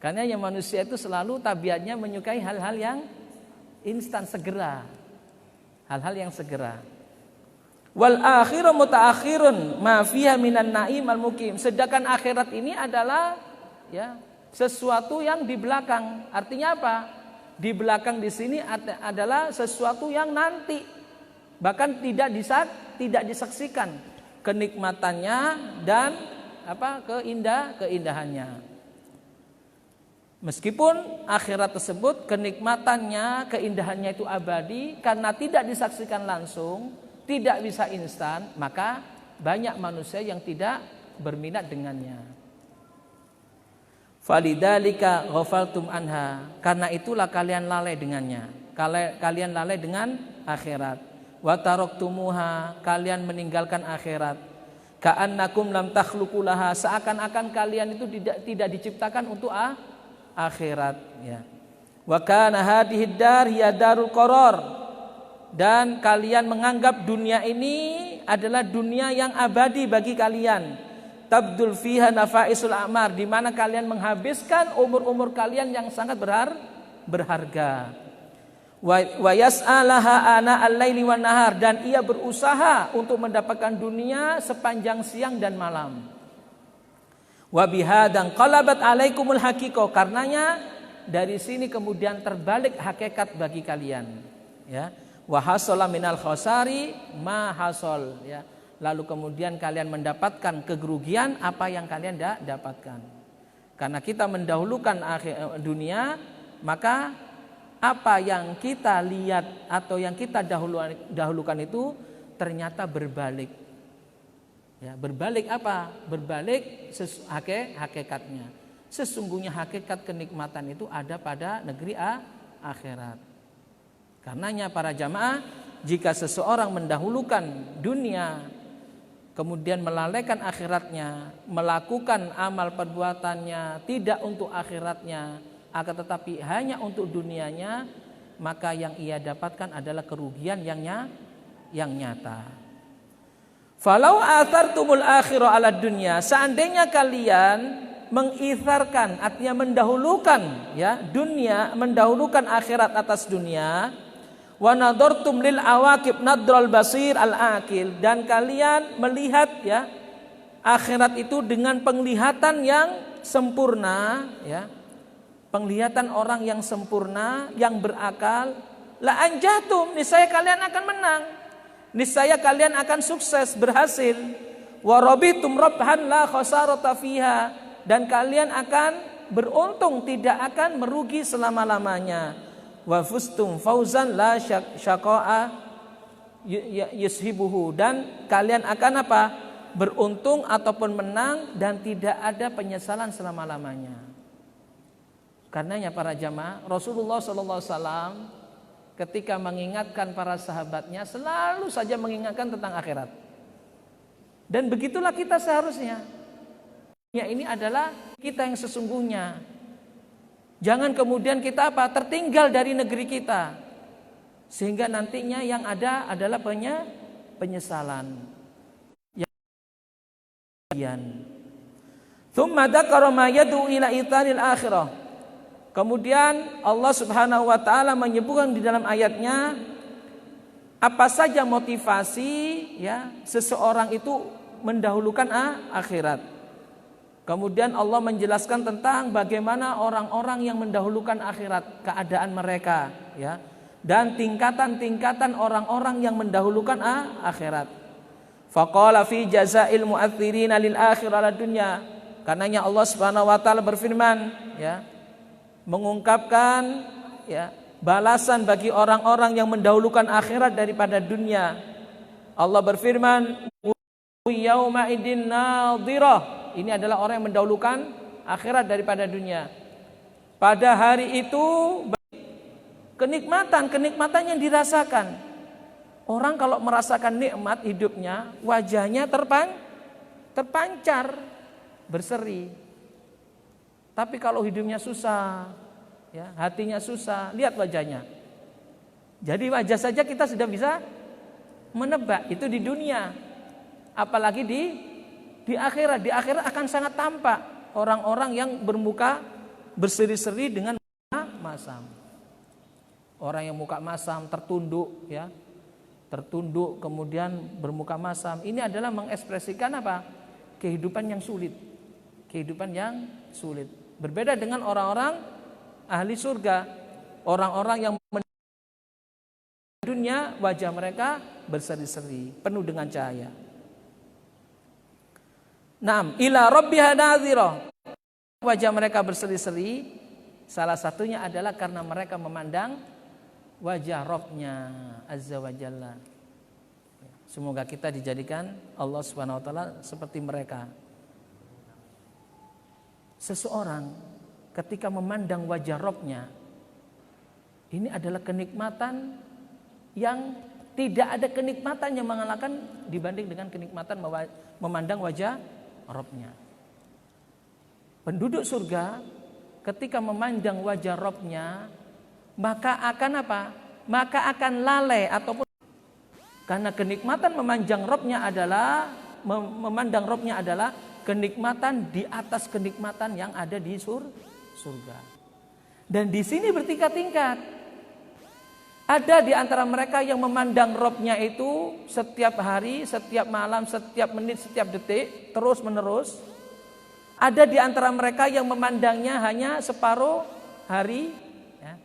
Karena yang manusia itu selalu tabiatnya menyukai hal-hal yang instan, segera. Hal-hal yang segera. Wal akhiru mutaakhirun ma fiha minan naim al mukim. Sedangkan akhirat ini adalah ya sesuatu yang di belakang. Artinya apa? Di belakang di sini adalah sesuatu yang nanti, bahkan tidak disaksikan kenikmatannya dan keindahannya. Meskipun akhirat tersebut kenikmatannya, keindahannya itu abadi, karena tidak disaksikan langsung, tidak bisa instan, maka banyak manusia yang tidak berminat dengannya. Falidzalika ghafaltum anha, karena itulah kalian lalai dengannya. Kalian lalai dengan akhirat. Wa taraktumuha, kalian meninggalkan akhirat. Ka'annakum lam takhluqu laha, seakan-akan kalian itu tidak diciptakan untuk akhirat, ya. Wa kana hadhihi dar hiya darul qarar, dan kalian menganggap dunia ini adalah dunia yang abadi bagi kalian. Tabdul fiha nafaisul a'mar, di mana kalian menghabiskan umur-umur kalian yang sangat berharga. Wa yas'alaha ana al-laili wan nahar, dan ia berusaha untuk mendapatkan dunia sepanjang siang dan malam. Wa bihadan qalabat alaikumul haqiqah, karenanya dari sini kemudian terbalik hakikat bagi kalian, ya. Wa hasala minal khasari ma hasal, ya. Lalu kemudian kalian mendapatkan kerugian apa yang kalian dapatkan. Karena kita mendahulukan dunia, maka apa yang kita lihat atau yang kita dahulukan itu ternyata berbalik. Ya, berbalik apa? Berbalik hakikatnya. Sesungguhnya hakikat kenikmatan itu ada pada negeri akhirat. Karenanya para jamaah, jika seseorang mendahulukan dunia, kemudian melalaikan akhiratnya, melakukan amal perbuatannya tidak untuk akhiratnya, akan tetapi hanya untuk dunianya, maka yang ia dapatkan adalah kerugian yang nyata. Falau athartumul akhirah ala dunya, seandainya kalian mengitharkan, artinya mendahulukan, ya, dunia, mendahulukan akhirat atas dunia, wa nadartum lil awaqib nadral basir al akil, dan kalian melihat, ya, akhirat itu dengan penglihatan yang sempurna, ya, penglihatan orang yang sempurna, yang berakal, la anjatum, niscaya kalian akan menang, niscaya kalian akan sukses, berhasil. Wa rabitum rabhan la khasarata fiha, dan kalian akan beruntung, tidak akan merugi selama-lamanya. Wa fustum fauzan la syaqa'a yushibuhu, dan kalian akan apa? Beruntung ataupun menang dan tidak ada penyesalan selama-lamanya. Karenanya para jamaah, Rasulullah SAW ketika mengingatkan para sahabatnya selalu saja mengingatkan tentang akhirat. Dan begitulah kita seharusnya. Ya, ini adalah kita yang sesungguhnya. Jangan kemudian kita tertinggal dari negeri kita, sehingga nantinya yang ada adalah penyesalan. Tsumma dzakara ma yad'u ila itanil akhirah. Kemudian Allah Subhanahu wa taala menyebutkan di dalam ayatnya apa saja motivasi, ya, seseorang itu mendahulukan akhirat. Kemudian Allah menjelaskan tentang bagaimana orang-orang yang mendahulukan akhirat, keadaan mereka, ya, dan tingkatan-tingkatan orang-orang yang mendahulukan akhirat. Faqala fi jazail mu'athirina lil akhirah ala dunya. Karenanya Allah Subhanahu wa taala berfirman, ya, mengungkapkan, ya, balasan bagi orang-orang yang mendahulukan akhirat daripada dunia. Allah berfirman, yauma idin nadhirah. Ini adalah orang yang mendahulukan akhirat daripada dunia. Pada hari itu kenikmatan yang dirasakan. Orang kalau merasakan nikmat hidupnya, wajahnya terpancar, berseri. Tapi kalau hidupnya susah, ya, hatinya susah, lihat wajahnya. Jadi wajah saja kita sudah bisa menebak, itu di dunia. Apalagi di akhirat. Di akhirat akan sangat tampak orang-orang yang bermuka berseri-seri dengan muka masam. Orang yang muka masam tertunduk, ya, tertunduk, kemudian bermuka masam. Ini adalah mengekspresikan apa? Kehidupan yang sulit. Kehidupan yang sulit. Berbeda dengan orang-orang ahli surga. Orang-orang yang dunia, wajah mereka berseri-seri, penuh dengan cahaya. Naam, ila rabbiha nadhira. Wajah mereka berseri-seri, salah satunya adalah karena mereka memandang wajah Rabb-Nya Azza wa Jalla. Semoga kita dijadikan Allah Subhanahu wa taala seperti mereka. Seseorang ketika memandang wajah Rabb-Nya, ini adalah kenikmatan yang tidak ada kenikmatan yang mengalahkan dibanding dengan kenikmatan memandang wajah Rabb-Nya. Penduduk surga ketika memandang wajah Rabb-Nya, maka akan apa? Maka akan lalai ataupun karena kenikmatan memandang Rabb-Nya adalah kenikmatan di atas kenikmatan yang ada di surga. Dan di sini bertingkat-tingkat. Ada di antara mereka yang memandang Rabb-Nya itu setiap hari, setiap malam, setiap menit, setiap detik, terus menerus. Ada di antara mereka yang memandangnya hanya separuh hari. Ya.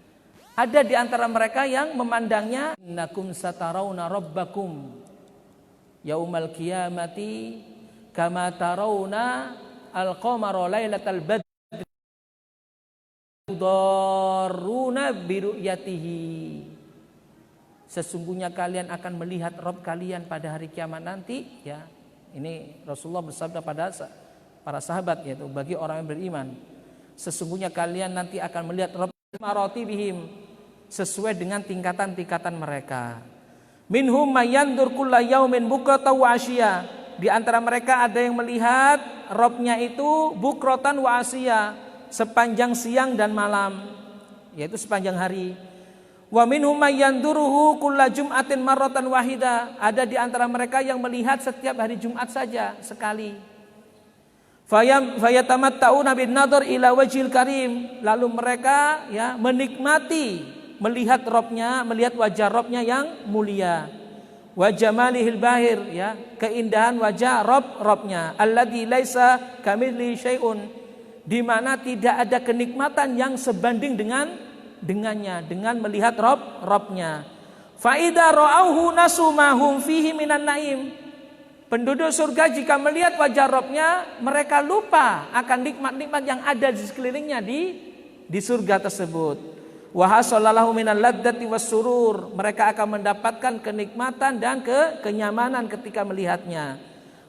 Ada di antara mereka yang memandangnya innakum satarawna rabbakum yaumal qiyamati kama tarawna al-qamara lailatal badri daruna biru'yatihi. Sesungguhnya kalian akan melihat Rabb kalian pada hari kiamat nanti, ya. Ini Rasulullah bersabda pada para sahabat, yaitu bagi orang yang beriman. Sesungguhnya kalian nanti akan melihat Rabb maratibihim, sesuai dengan tingkatan-tingkatan mereka. Minhum mayandur kulla yaumin bukratan wa asya. Di antara mereka ada yang melihat Rabb-Nya itu bukratan wa asya, sepanjang siang dan malam, yaitu sepanjang hari. Wa minhum mayanduruhu kulla jum'atin marratan wahida. Ada di antara mereka yang melihat setiap hari Jumat saja sekali. Fayatamatta'una bin nadhar ila wajhil karim. Lalu mereka ya menikmati melihat Rabb-Nya, melihat wajah Rabb-Nya yang mulia. Wa jamalihil bahir, ya, keindahan wajah Rabb-Nya. Alladzi laisa kamitslihi syai'un, di mana tidak ada kenikmatan yang sebanding dengannya, dengan melihat Rabb-Nya. Fa idza ra'auhu nasu ma hum fihi minan naim. Penduduk surga jika melihat wajah Rabb-Nya, mereka lupa akan nikmat-nikmat yang ada di sekelilingnya di surga tersebut. Wa hasallahu minal ladzati wassurur. Mereka akan mendapatkan kenikmatan dan kenyamanan ketika melihatnya.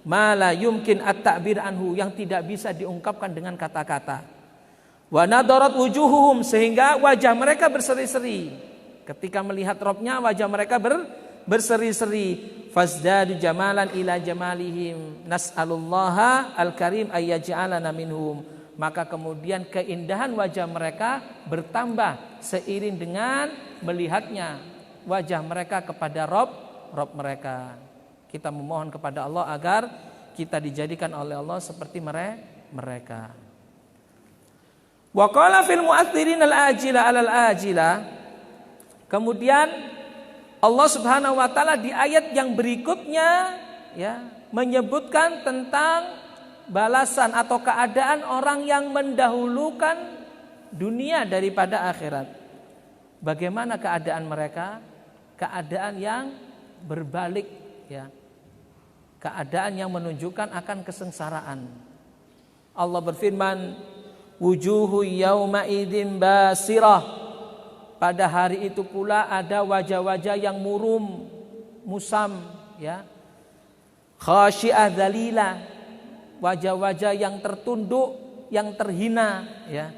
Ma la yumkin at-ta'bir anhu, yang tidak bisa diungkapkan dengan kata-kata. Wa nadarat wujuhuhum, sehingga wajah mereka berseri-seri. Ketika melihat Rabb-Nya, wajah mereka berseri-seri. Fazdadu jamalan ila jamalihim. Nas'alullaha al-karim ayyaj'alana minhum. Maka kemudian keindahan wajah mereka bertambah seiring dengan melihatnya wajah mereka kepada Rabb mereka. Kita memohon kepada Allah agar kita dijadikan oleh Allah seperti mereka. Wa qala fil mu'athirin al-ajila 'alal ajila. Kemudian Allah Subhanahu wa taala di ayat yang berikutnya, ya, menyebutkan tentang balasan atau keadaan orang yang mendahulukan dunia daripada akhirat. Bagaimana keadaan mereka? Keadaan yang berbalik, ya. Keadaan yang menunjukkan akan kesengsaraan. Allah berfirman, wujuhu yauma idzin basirah. Pada hari itu pula ada wajah-wajah yang murum, musam, ya. Khasyi'ah dzalilah, wajah-wajah yang tertunduk, yang terhina, ya.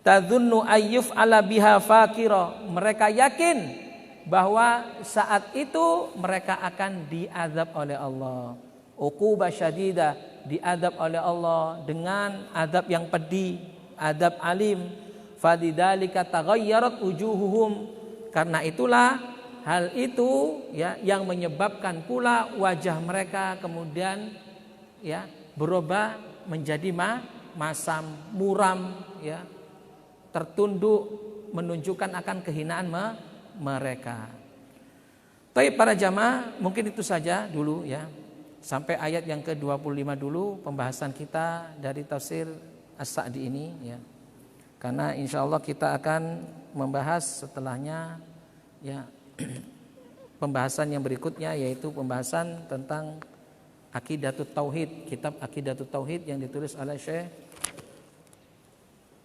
Tadzunnu ayyuf ala biha fakira. Mereka yakin bahwa saat itu mereka akan diazab oleh Allah. Uqubah syadidah, diazab oleh Allah dengan azab yang pedih, azab alim. Fadidzalika taghayyarat wujuhuhum. Karena itulah hal itu, ya, yang menyebabkan pula wajah mereka kemudian, ya, berubah menjadi masam, muram, ya, tertunduk, menunjukkan akan kehinaan mereka. Baik para jamaah, mungkin itu saja dulu ya. Sampai ayat yang ke-25 dulu pembahasan kita dari tafsir As-Sa'di ini ya. Karena insya Allah kita akan membahas setelahnya ya pembahasan yang berikutnya, yaitu pembahasan tentang Aqidatut Tauhid, kitab Aqidatut Tauhid yang ditulis oleh Syekh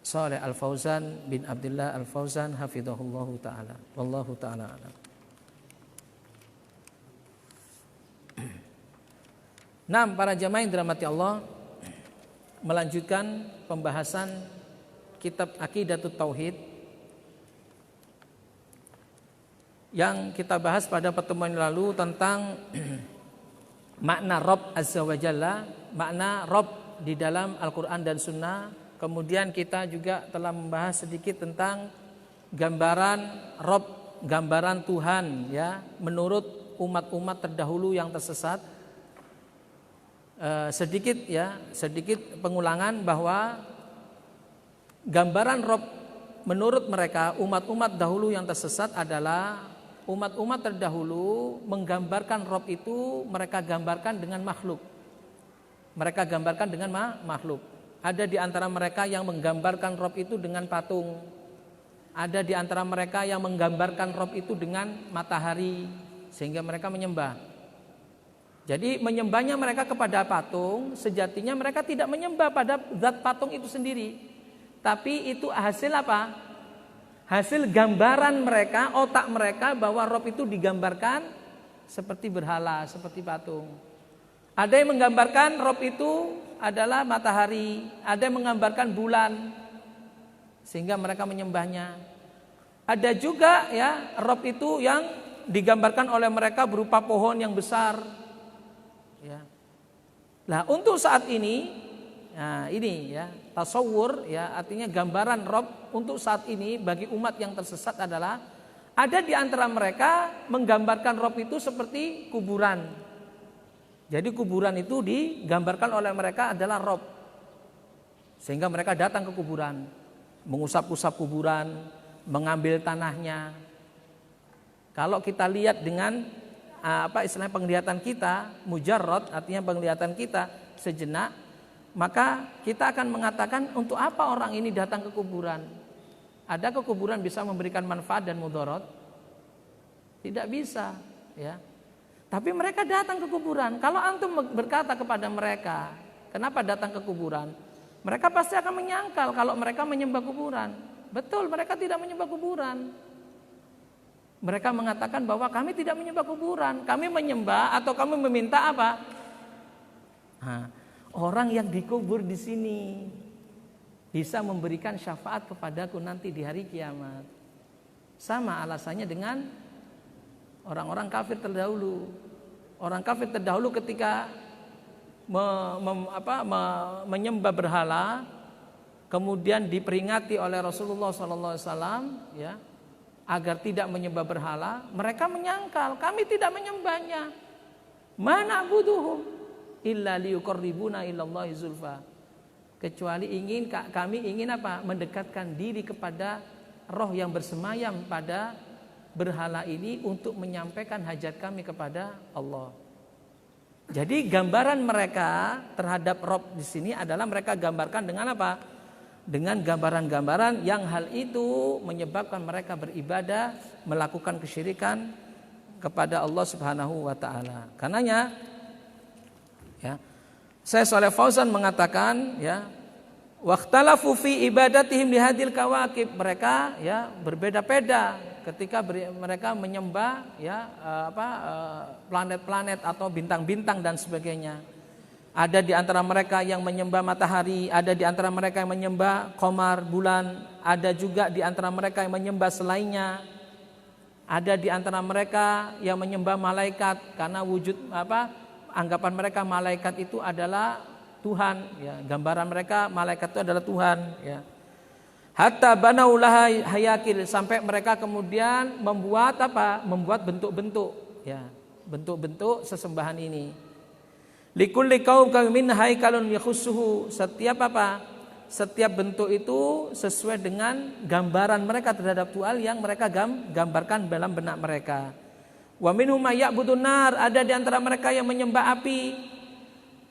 Shalih Al-Fauzan bin Abdullah Al-Fauzan hafizahullahu taala. Wallahu taala a'lam. Nah, para jamaah yang dirahmati Allah, melanjutkan pembahasan kitab Aqidatut Tauhid yang kita bahas pada pertemuan lalu tentang makna Rabb Azza wa Jalla, makna Rabb di dalam Al-Quran dan Sunnah. Kemudian kita juga telah membahas sedikit tentang gambaran Rabb, gambaran Tuhan ya, menurut umat-umat terdahulu yang tersesat. Sedikit pengulangan bahwa gambaran Rabb menurut mereka umat-umat dahulu yang tersesat adalah umat-umat terdahulu menggambarkan Rabb itu mereka gambarkan dengan makhluk. Mereka gambarkan dengan makhluk. Ada di antara mereka yang menggambarkan Rabb itu dengan patung. Ada di antara mereka yang menggambarkan Rabb itu dengan matahari sehingga mereka menyembah. Jadi menyembahnya mereka kepada patung, sejatinya mereka tidak menyembah pada zat patung itu sendiri. Tapi itu hasil apa? Hasil gambaran mereka, otak mereka bahwa Rabb itu digambarkan seperti berhala, seperti patung. Ada yang menggambarkan Rabb itu adalah matahari, ada yang menggambarkan bulan, sehingga mereka menyembahnya. Ada juga ya Rabb itu yang digambarkan oleh mereka berupa pohon yang besar. Ya. Nah, untuk saat ini, nah ini ya tasawur ya artinya gambaran Rabb untuk saat ini bagi umat yang tersesat adalah ada di antara mereka menggambarkan Rabb itu seperti kuburan. Jadi kuburan itu digambarkan oleh mereka adalah Rabb. Sehingga mereka datang ke kuburan, mengusap-usap kuburan, mengambil tanahnya. Kalau kita lihat dengan istilahnya penglihatan kita, mujarrad artinya penglihatan kita sejenak, maka kita akan mengatakan untuk apa orang ini datang ke kuburan? Ada ke kuburan bisa memberikan manfaat dan mudarat? Tidak bisa, ya. Tapi mereka datang ke kuburan. Kalau antum berkata kepada mereka, kenapa datang ke kuburan? Mereka pasti akan menyangkal kalau mereka menyembah kuburan. Betul, mereka tidak menyembah kuburan. Mereka mengatakan bahwa kami tidak menyembah kuburan, kami menyembah atau kami meminta apa? Nah, orang yang dikubur di sini bisa memberikan syafaat kepadaku nanti di hari kiamat. Sama alasannya dengan orang-orang kafir terdahulu. Orang kafir terdahulu ketika menyembah berhala, kemudian diperingati oleh Rasulullah SAW, ya. Agar tidak menyembah berhala, mereka menyangkal kami tidak menyembahnya. Mana buduhum illa liyuqarribuna ilallahi zulfa. Kecuali kami ingin apa? Mendekatkan diri kepada roh yang bersemayam pada berhala ini untuk menyampaikan hajat kami kepada Allah. Jadi gambaran mereka terhadap Rabb di sini adalah mereka gambarkan dengan apa? Dengan gambaran-gambaran yang hal itu menyebabkan mereka beribadah, melakukan kesyirikan kepada Allah Subhanahu wa taala. Karenanya ya, Syekh Shalih Fauzan mengatakan ya, waqtalafu fi ibadatihim lihadil kawakib. Mereka ya berbeda-beda ketika mereka menyembah ya planet-planet atau bintang-bintang dan sebagainya. Ada di antara mereka yang menyembah matahari, ada di antara mereka yang menyembah qamar, bulan, ada juga di antara mereka yang menyembah selainnya. Ada di antara mereka yang menyembah malaikat karena wujud anggapan mereka malaikat itu adalah Tuhan, ya. Gambaran mereka malaikat itu adalah Tuhan, ya. Hatta banaulaha hayakil, sampai mereka kemudian membuat Membuat bentuk-bentuk, ya, bentuk-bentuk sesembahan ini. Likulli qaum min haikalun yakhussuhu. Setiap bentuk itu sesuai dengan gambaran mereka terhadap Tuhan yang mereka gambarkan dalam benak mereka. Wa minhum may ya'budun nar, ada di antara mereka yang menyembah api.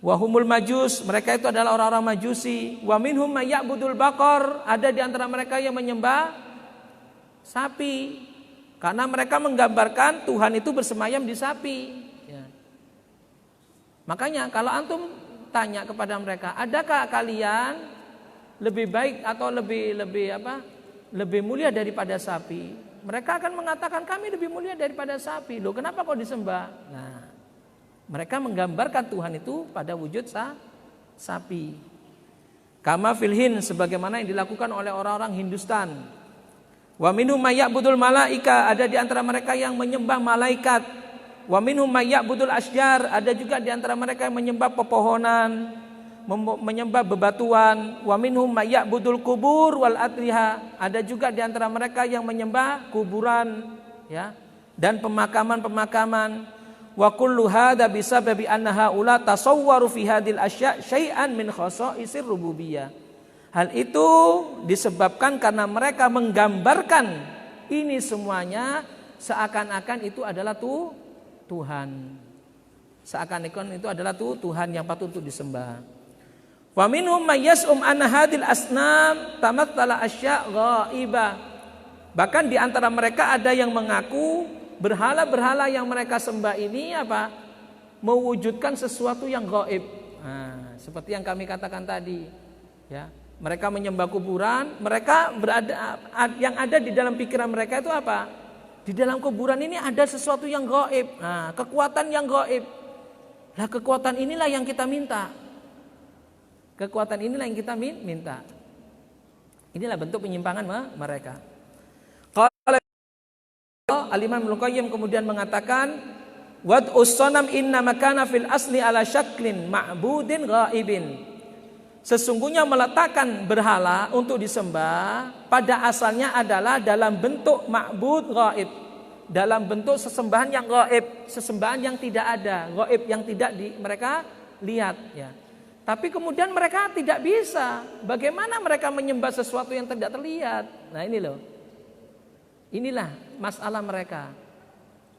Wa humul majus, mereka itu adalah orang-orang majusi. Wa minhum may ya'budul baqar, ada di antara mereka yang menyembah sapi. Karena mereka menggambarkan Tuhan itu bersemayam di sapi. Ya. Makanya kalau antum tanya kepada mereka, adakah kalian lebih baik atau lebih mulia daripada sapi? Mereka akan mengatakan kami lebih mulia daripada sapi. Loh, kenapa kok disembah? Nah, mereka menggambarkan Tuhan itu pada wujud sapi. Kama filhin, sebagaimana yang dilakukan oleh orang-orang Hindustan. Wa minhum may ya'budul malaika, ada di antara mereka yang menyembah malaikat. Wa minhum may ya'budul asjar, ada juga di antara mereka yang menyembah pepohonan, menyembah bebatuan. Wa minhum may ya'budul kubur wal atriha, ada juga di antara mereka yang menyembah kuburan, ya, dan pemakaman-pemakaman. Wa kullu hadza bisababi anna haula tasawwaru fi hadhil asya' syai'an min khasa'isir rububiyah. Hal itu disebabkan karena mereka menggambarkan ini semuanya seakan-akan itu adalah Tuhan. Seakan-akan itu adalah Tuhan yang patut untuk disembah. Wa minhum may yas'um anna hadhil asnam tamatsala asya' ghaibah. Bahkan di antara mereka ada yang mengaku berhala-berhala yang mereka sembah ini mewujudkan sesuatu yang gaib. Nah, seperti yang kami katakan tadi, ya. Mereka menyembah kuburan, mereka yang ada di dalam pikiran mereka itu apa? Di dalam kuburan ini ada sesuatu yang gaib. Nah, kekuatan yang gaib. Lah, kekuatan inilah yang kita minta. Kekuatan inilah yang kita minta. Inilah bentuk penyimpangan mereka. Qala Al-Imam Ibnu Qayyim kemudian mengatakan, wad'us sanam inna makana fil asli ala syaklin ma'budin ghaibin. Sesungguhnya meletakkan berhala untuk disembah pada asalnya adalah dalam bentuk ma'bud ghaib, dalam bentuk sesembahan yang ghaib, sesembahan yang tidak ada, ghaib yang tidak mereka lihat, ya. Tapi kemudian mereka tidak bisa. Bagaimana mereka menyembah sesuatu yang tidak terlihat? Nah, ini loh. Inilah masalah mereka.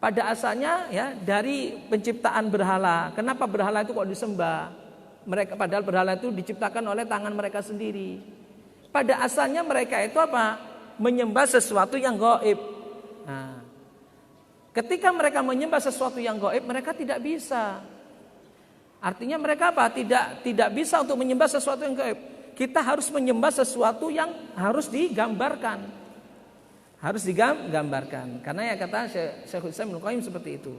Pada asalnya, ya, dari penciptaan berhala. Kenapa berhala itu kok disembah? Mereka, padahal berhala itu diciptakan oleh tangan mereka sendiri. Pada asalnya mereka itu menyembah sesuatu yang gaib. Nah, ketika mereka menyembah sesuatu yang gaib, mereka tidak bisa. Artinya mereka tidak bisa untuk menyembah sesuatu yang gaib. Kita harus menyembah sesuatu yang harus digambarkan. Harus digambarkan. Karena ya kata Syekhul Islam Ibnu Qayyim seperti itu.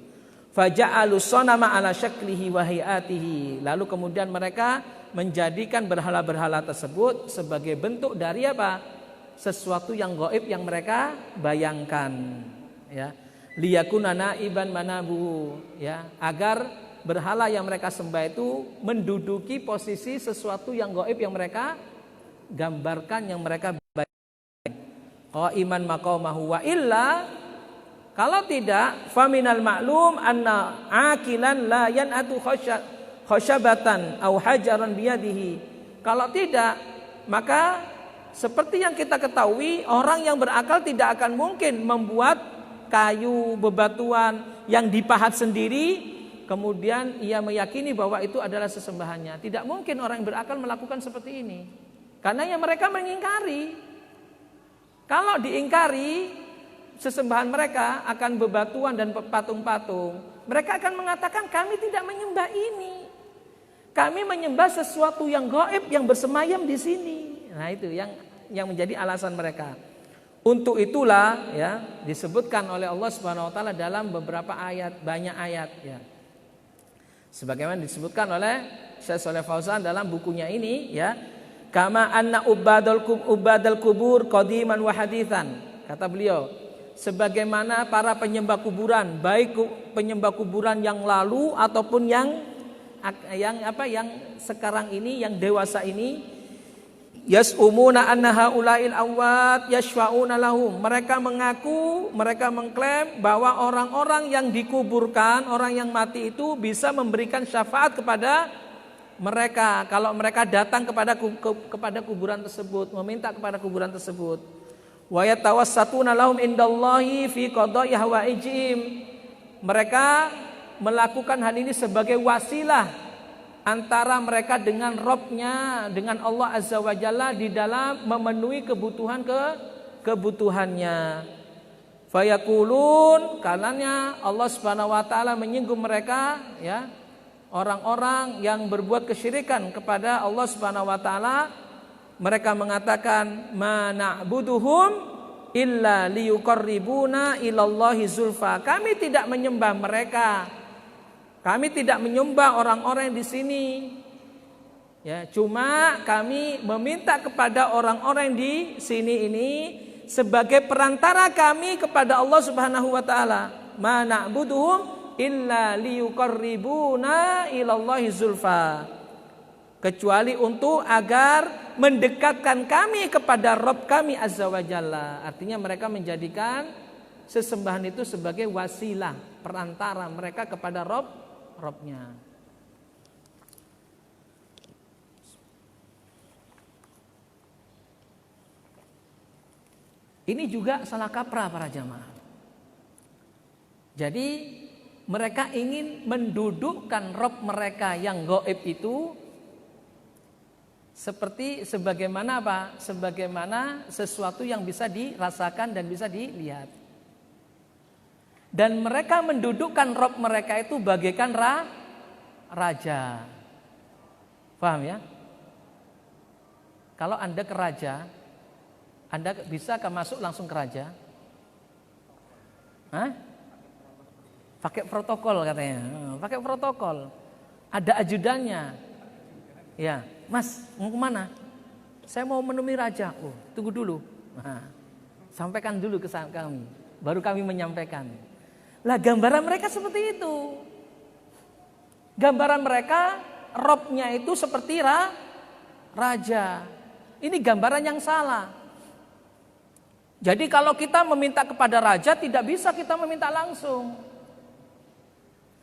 Faja'alu sonama ala syaklihi wa hayatihi. Lalu kemudian mereka menjadikan berhala-berhala tersebut sebagai bentuk dari sesuatu yang gaib yang mereka bayangkan, ya. Liyakuna naiban manabu, ya, agar berhala yang mereka sembah itu menduduki posisi sesuatu yang gaib yang mereka gambarkan, yang mereka bayangkan. Qaiman maqamahu wa illa, kalau tidak, faminal ma'lum anna akilan la yan'atu khasyabatan au hajaran biyadihi. Kalau tidak, maka seperti yang kita ketahui, orang yang berakal tidak akan mungkin membuat kayu, bebatuan yang dipahat sendiri, kemudian ia meyakini bahwa itu adalah sesembahannya. Tidak mungkin orang yang berakal melakukan seperti ini. Karena yang mereka mengingkari. Kalau diingkari sesembahan mereka akan bebatuan dan patung-patung, mereka akan mengatakan kami tidak menyembah ini. Kami menyembah sesuatu yang gaib yang bersemayam di sini. Nah, itu yang menjadi alasan mereka. Untuk itulah, ya, disebutkan oleh Allah Subhanahu wa taala dalam beberapa ayat, banyak ayat, ya. Sebagaimana disebutkan oleh Syekh Shalih Fauzan dalam bukunya ini, ya. Kama anna ubadal kubur qadiman wa haditsan. Kata beliau, sebagaimana para penyembah kuburan, baik penyembah kuburan yang lalu ataupun yang sekarang ini, yang dewasa ini, yas'umuna anna haula'il awat yashfa'una lahum. Mereka mengaku, mereka mengklaim bahwa orang-orang yang dikuburkan, orang yang mati itu bisa memberikan syafaat kepada mereka kalau mereka datang kepada kuburan tersebut, meminta kepada kuburan tersebut. Wa yatawassatuna lahum indallahi fi qada'i hawaijim. mereka melakukan hal ini sebagai wasilah antara mereka dengan Rabb-nya, dengan Allah Azza wa Jalla di dalam memenuhi kebutuhannya. Fayaqulun, karenanya Allah Subhanahu wa taala menyinggung mereka, ya, orang-orang yang berbuat kesyirikan kepada Allah Subhanahu wa taala. Mereka mengatakan, ma na'buduhum illa liyuqarribuna ilallahi zulfa. Kami tidak menyembah mereka. Kami tidak menyembah orang-orang di sini. Ya, cuma kami meminta kepada orang-orang di sini ini sebagai perantara kami kepada Allah Subhanahu wa taala. Ma na'buduhum illa liyuqarribuna ilallahi zulfa. Kecuali untuk agar mendekatkan kami kepada Rabb kami Azza wa Jalla. Artinya mereka menjadikan sesembahan itu sebagai wasilah, perantara mereka kepada Rabb-nya. Ini juga salah kaprah para jamaah. Jadi mereka ingin mendudukkan Rabb mereka yang gaib itu seperti sebagaimana apa? Sebagaimana sesuatu yang bisa dirasakan dan bisa dilihat. Dan mereka mendudukkan Rabb mereka itu bagaikan raja. Paham ya? Kalau Anda ke raja, Anda bisa masuk langsung ke raja? Hah? Pakai protokol katanya. Pakai protokol. Ada ajudannya. Ya, Mas, mau kemana? Saya mau menemui raja. Oh, tunggu dulu. Nah, sampaikan dulu ke kami. Baru kami menyampaikan. Lah gambaran mereka seperti itu. Gambaran mereka, Rabb-nya itu seperti raja. Ini gambaran yang salah. Jadi kalau kita meminta kepada raja, tidak bisa kita meminta langsung.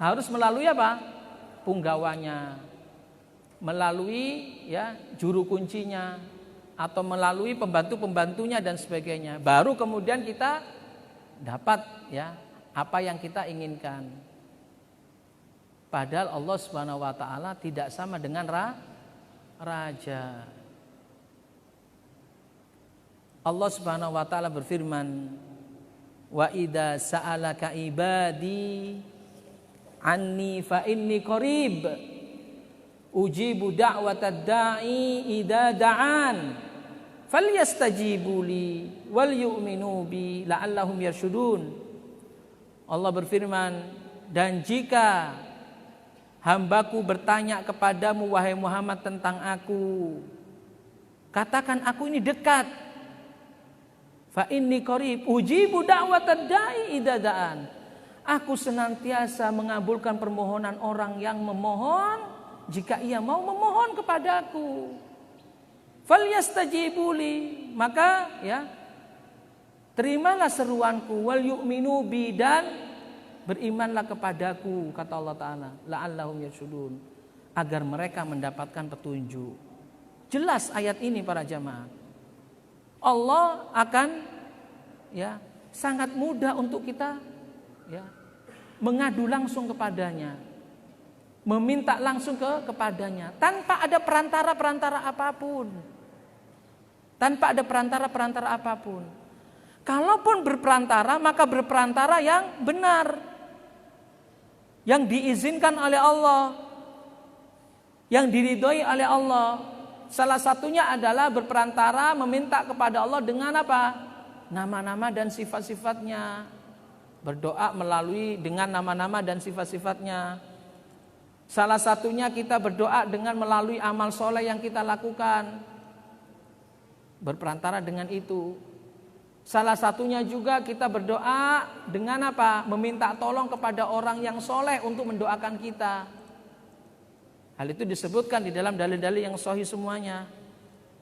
Harus melalui apa? Punggawanya. Melalui ya juru kuncinya atau melalui pembantu-pembantunya dan sebagainya. Baru kemudian kita dapat ya apa yang kita inginkan. Padahal Allah Subhanahu wa taala tidak sama dengan raja. Allah Subhanahu wa taala berfirman, "Wa idza sa'alaka ibadi anni fa inni qarib." Ujibu da'watad da'i idza da'an falyastajibu li wal yu'minu bi la'allahum yarshudun. Allah berfirman, dan jika hambaku bertanya kepadamu wahai Muhammad tentang aku, katakan aku ini dekat. Fa inni qarib ujibu da'watad da'i idza da'an. Aku senantiasa mengabulkan permohonan orang yang memohon jika ia mau memohon kepadaku. Falyastajibu li, maka ya terimalah seruanku, wal yu'minu bi, dan berimanlah kepadaku, kata Allah taala, la'allahum yarshudun, agar mereka mendapatkan petunjuk. Jelas ayat ini para jamaah. Allah akan ya sangat mudah untuk kita ya mengadu langsung kepadanya. Meminta langsung kepadanya tanpa ada perantara-perantara apapun. Tanpa ada perantara-perantara apapun. Kalaupun berperantara, maka berperantara yang benar. Yang diizinkan oleh Allah. Yang diridhoi oleh Allah. Salah satunya adalah berperantara meminta kepada Allah dengan apa? Nama-nama dan sifat-sifatnya. Berdoa melalui dengan nama-nama dan sifat-sifatnya. Salah satunya kita berdoa dengan melalui amal soleh yang kita lakukan. Berperantara dengan itu. Salah satunya juga kita berdoa dengan apa? Meminta tolong kepada orang yang soleh untuk mendoakan kita. Hal itu disebutkan di dalam dalil-dalil yang sahih semuanya.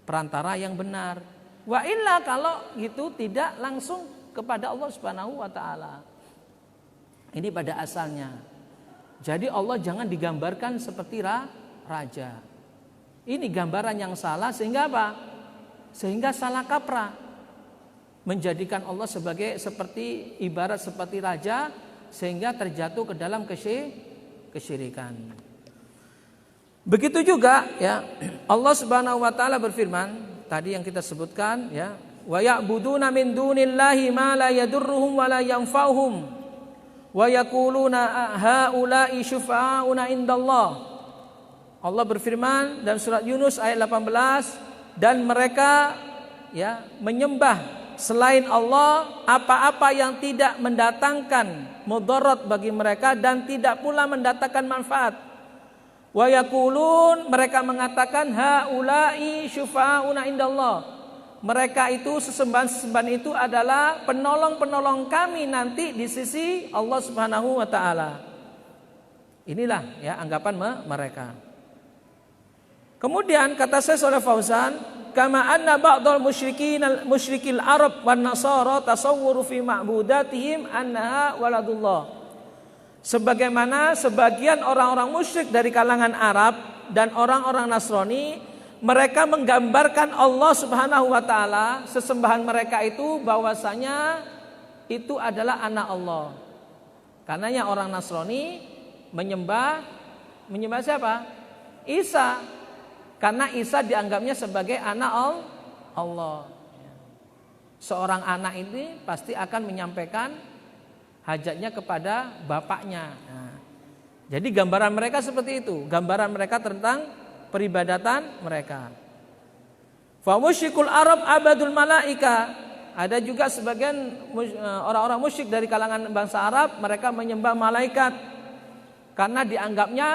Perantara yang benar. Wa illa kalau gitu tidak langsung kepada Allah Subhanahu wa taala. Ini pada asalnya. Jadi Allah jangan digambarkan seperti raja. Ini gambaran yang salah sehingga apa? Sehingga salah kaprah. Menjadikan Allah sebagai seperti ibarat seperti raja, sehingga terjatuh ke dalam kesyirikan. Begitu juga ya, Allah Subhanahu wa taala berfirman tadi yang kita sebutkan ya, wa ya'buduna min dunillahi ma la yadurruhum wa la yanfa'uhum wa yaquluna haula'i syufa'auna indallah. Allah berfirman dalam surat Yunus ayat 18, dan mereka ya menyembah selain Allah apa-apa yang tidak mendatangkan mudarat bagi mereka dan tidak pula mendatangkan manfaat. Wa yaqulun, mereka mengatakan haula'i syufa'auna indallah. Mereka itu sesembahan-sesembahan itu adalah penolong-penolong kami nanti di sisi Allah Subhanahu wa taala. Inilah ya anggapan mereka. Kemudian kata Syekh Shalih Fauzan, kama anna ba'dal musyrikil Arab wan Nasara tasawwuru fi ma'budatihim annaha waladullah. Sebagaimana sebagian orang-orang musyrik dari kalangan Arab dan orang-orang Nasrani, mereka menggambarkan Allah Subhanahu wa taala, sesembahan mereka itu bahwasanya itu adalah anak Allah. Karenanya orang Nasrani menyembah siapa? Isa. Karena Isa dianggapnya sebagai anak Allah. Seorang anak ini pasti akan menyampaikan hajatnya kepada bapaknya. Nah, jadi gambaran mereka seperti itu, gambaran mereka tentang peribadatan mereka. Fa musyrikul Arab abadul malaika. Ada juga sebagian orang-orang musyrik dari kalangan bangsa Arab, mereka menyembah malaikat karena dianggapnya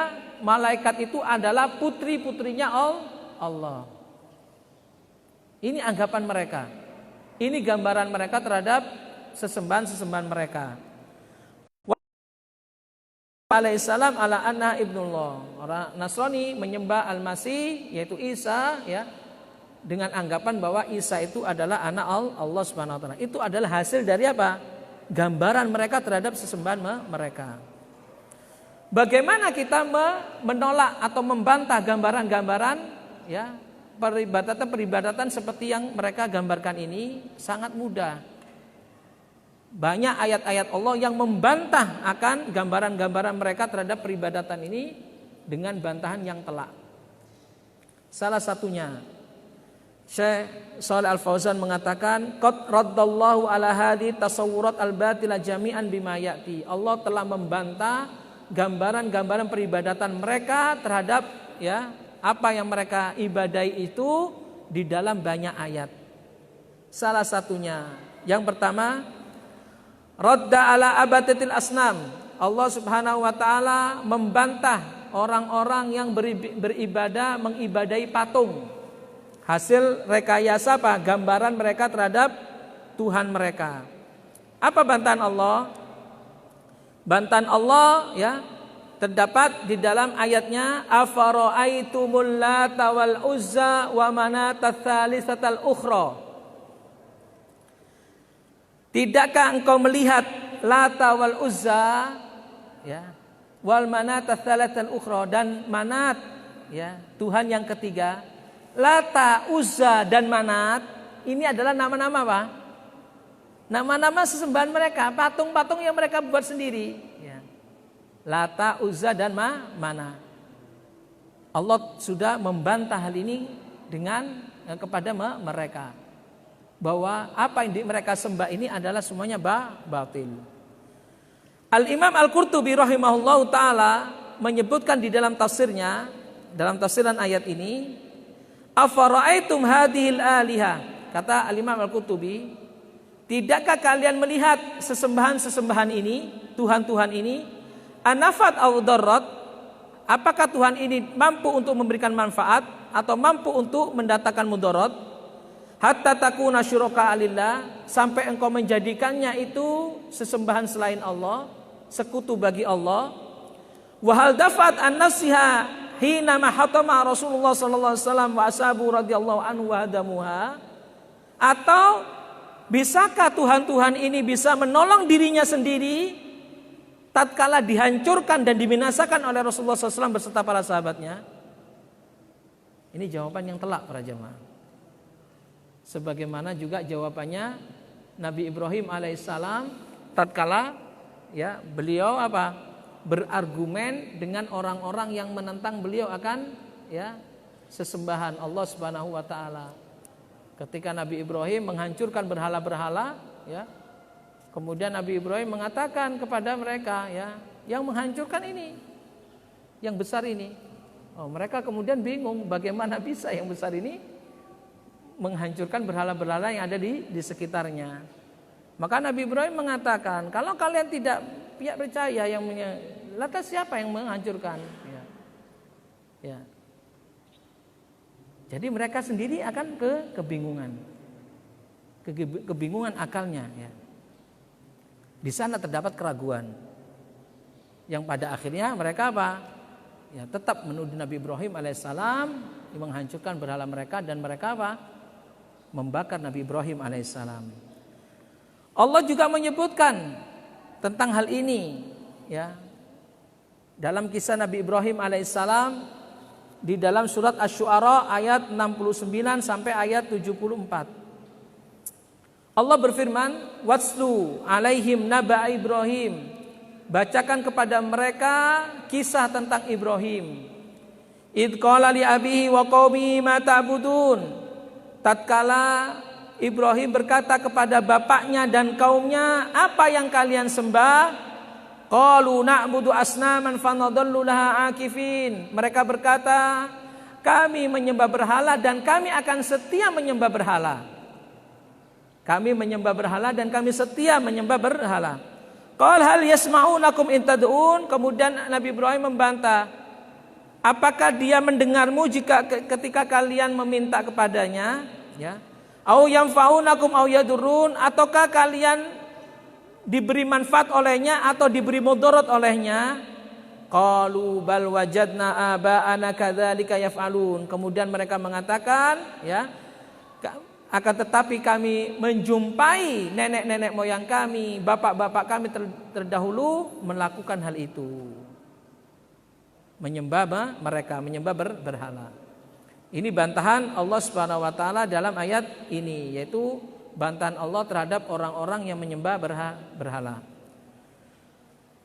malaikat itu adalah putri-putrinya Allah. Ini anggapan mereka. Ini gambaran mereka terhadap sesembahan-sesembahan mereka. Alaihissalam ala anna ibnullah. Orang Nasrani menyembah Al-Masih yaitu Isa ya, dengan anggapan bahwa Isa itu adalah anak Allah Subhanahu wa taala. Itu adalah hasil dari apa? Gambaran mereka terhadap sesembahan mereka. Bagaimana kita menolak atau membantah gambaran-gambaran ya, peribadatan seperti yang mereka gambarkan ini? Sangat mudah. Banyak ayat-ayat Allah yang membantah akan gambaran-gambaran mereka terhadap peribadatan ini dengan bantahan yang telak. Salah satunya Syekh Shalih Al-Fauzan mengatakan, qad raddallahu ala hadhi tasawwurat al-batila jami'an bima ya'ti. Allah telah membantah gambaran-gambaran peribadatan mereka terhadap ya apa yang mereka ibadai itu di dalam banyak ayat. Salah satunya yang pertama, radda ala abadatil asnam. Allah Subhanahu wa taala membantah orang-orang yang beribadah mengibadai patung. Hasil rekayasa apa? Gambaran mereka terhadap Tuhan mereka. Apa bantahan Allah? Bantahan Allah ya terdapat di dalam ayatnya, afara'aitumul lata wal uzza wa manata tsalitsatal ukhra. Tidakkah engkau melihat Lata wal Uzza ya, wal Manat tsalatsal ukhra, dan Manat ya, Tuhan yang ketiga. Lata, Uzza dan Manat ini adalah nama-nama apa? Nama-nama sesembahan mereka, patung-patung yang mereka buat sendiri ya. Lata, Uzza dan Manat. Allah sudah membantah hal ini dengan kepada mereka, bahwa apa yang mereka sembah ini adalah semuanya batil. Al-Imam Al-Qurtubi rahimahullahu ta'ala menyebutkan di dalam tafsirnya, dalam tafsiran ayat ini, afara'aitum hadhil alihah. Kata Al-Imam Al-Qurtubi, tidakkah kalian melihat sesembahan-sesembahan ini, Tuhan-Tuhan ini, anafat au darrat, apakah Tuhan ini mampu untuk memberikan manfaat atau mampu untuk mendatangkan mudarat? Hatta takuna syuraka alillah, sampai engkau menjadikannya itu sesembahan selain Allah, sekutu bagi Allah. Wa hal dafat an-nasiha hina mahatama Rasulullah sallallahu alaihi wasallam wa ashabu radhiyallahu anhu wa hadamuha. Atau bisakah Tuhan-Tuhan ini bisa menolong dirinya sendiri tatkala dihancurkan dan dibinasakan oleh Rasulullah SAW beserta para sahabatnya? Ini jawaban yang telak para jemaah. Sebagaimana juga jawabannya Nabi Ibrahim alaihissalam tatkala ya, beliau apa? Berargumen dengan orang-orang yang menentang beliau akan ya sesembahan Allah Subhanahu wa taala. Ketika Nabi Ibrahim menghancurkan berhala-berhala, ya. Kemudian Nabi Ibrahim mengatakan kepada mereka, ya, yang menghancurkan ini, yang besar ini. Oh, mereka kemudian bingung bagaimana bisa yang besar ini menghancurkan berhala-berhala yang ada di sekitarnya. Maka Nabi Ibrahim mengatakan, kalau kalian tidak percaya lantas siapa yang menghancurkan? Ya. Ya. Jadi mereka sendiri akan kebingungan, kebingungan akalnya. Ya. Di sana terdapat keraguan, yang pada akhirnya mereka apa? Ya, tetap menuduh Nabi Ibrahim alaihissalam menghancurkan berhala mereka dan mereka apa? Membakar Nabi Ibrahim alaihissalam. Allah juga menyebutkan tentang hal ini, ya, dalam kisah Nabi Ibrahim alaihissalam di dalam surat Asy-Syu'ara ayat 69 sampai ayat 74. Allah berfirman, "Watslu alaihim naba Ibrahim." Bacakan kepada mereka kisah tentang Ibrahim. Id qala li abihi wa qaumihi ma ta'budun. Tatkala Ibrahim berkata kepada bapaknya dan kaumnya, apa yang kalian sembah? Qalu na'budu asnaman fanadallu laha akifin. Mereka berkata, kami menyembah berhala dan kami akan setia menyembah berhala. Kami menyembah berhala dan kami setia menyembah berhala. Qal hal yasma'unakum in tad'un. Kemudian Nabi Ibrahim membantah, apakah dia mendengarmu jika ketika kalian meminta kepadanya, ya? Au yanfa'unakum au yadurrun, ataukah kalian diberi manfaat olehnya atau diberi mudarat olehnya? Qalu bal wajadna aba'ana kadzalika yaf'alun. Kemudian mereka mengatakan, ya, akan tetapi kami menjumpai nenek-nenek moyang kami, bapak-bapak kami terdahulu melakukan hal itu. Menyembah mereka, menyembah berhala. Ini bantahan Allah Subhanahu wa taala dalam ayat ini, yaitu bantahan Allah terhadap orang-orang yang menyembah berhala.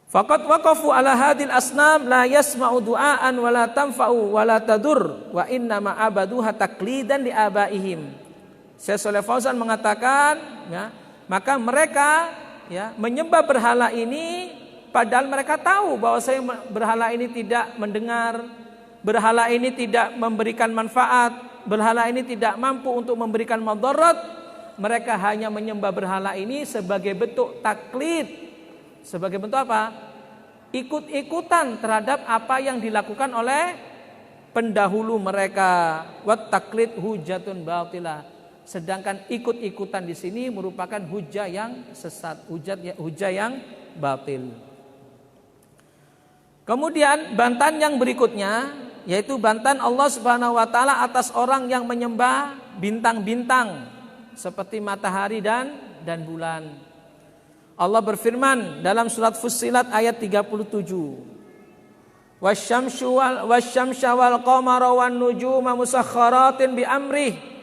Faqad waqafu ala hadil asnam la yasma'u du'aan wa la tanfa'u wa la tadur wa inna ma abaduha taqlidan li abaihim. Syekh Shalih Fauzan mengatakan, ya, maka mereka, ya, menyembah berhala ini padahal mereka tahu bahwa berhala ini tidak mendengar, berhala ini tidak memberikan manfaat, berhala ini tidak mampu untuk memberikan madarat. Mereka hanya menyembah berhala ini sebagai bentuk taklid. Sebagai bentuk apa? Ikut-ikutan terhadap apa yang dilakukan oleh pendahulu mereka. Wat taklid hujatun batilah. Sedangkan ikut-ikutan di sini merupakan hujah yang sesat, hujah yang batil. Kemudian bantahan yang berikutnya, yaitu bantahan Allah Subhanahu wa taala atas orang yang menyembah bintang-bintang seperti matahari dan bulan. Allah berfirman dalam surat Fussilat ayat 37. Wasyamsa wal qamara wan nujuma musakhkharatin bi amrih.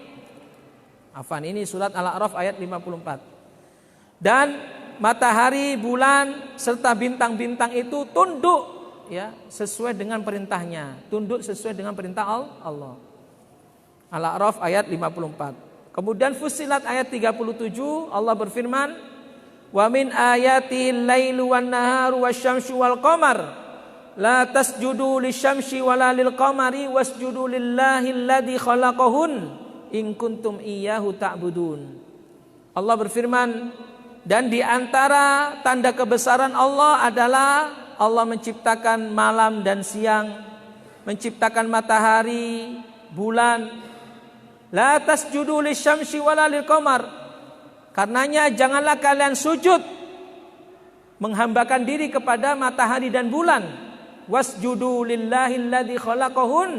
Afan, ini surat Al-A'raf ayat 54. Dan matahari, bulan serta bintang-bintang itu tunduk, ya, sesuai dengan perintahnya, tunduk sesuai dengan perintah Allah. Al-A'raf ayat 54. Kemudian Fussilat ayat 37 Allah berfirman, wa min ayatil lailu wan naharu wasyamsu wal qamar la tasjudu lisyamsi wala lil qamari wasjudu lillahi alladzi khalaqahun in kuntum iyyahu ta'budun. Allah berfirman, dan di antara tanda kebesaran Allah adalah Allah menciptakan malam dan siang, menciptakan matahari, bulan. La tasjudu lisyamsi wala lil qamar. Karenanya janganlah kalian sujud menghambakan diri kepada matahari dan bulan. Wasjudu lillahi alladzi khalaqahun.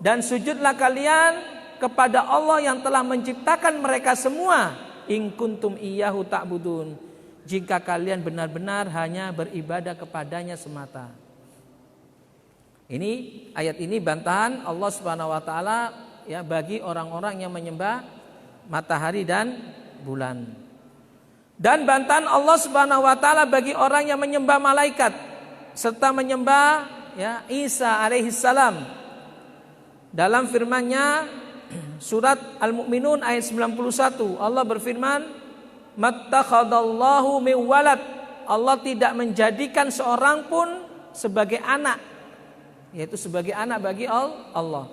Dan sujudlah kalian kepada Allah yang telah menciptakan mereka semua. In kuntum iyyahu ta'budun. Jika kalian benar-benar hanya beribadah kepadanya semata. Ini ayat ini bantahan Allah Subhanahu wa taala, ya, bagi orang-orang yang menyembah matahari dan bulan. Dan bantahan Allah Subhanahu wa taala bagi orang yang menyembah malaikat serta menyembah Isa alaihissalam. Dalam firman-Nya surat Al-Mu'minun ayat 91, Allah berfirman, "Mattakhadallahu min walad." Allah tidak menjadikan seorang pun sebagai anak, yaitu sebagai anak bagi Allah.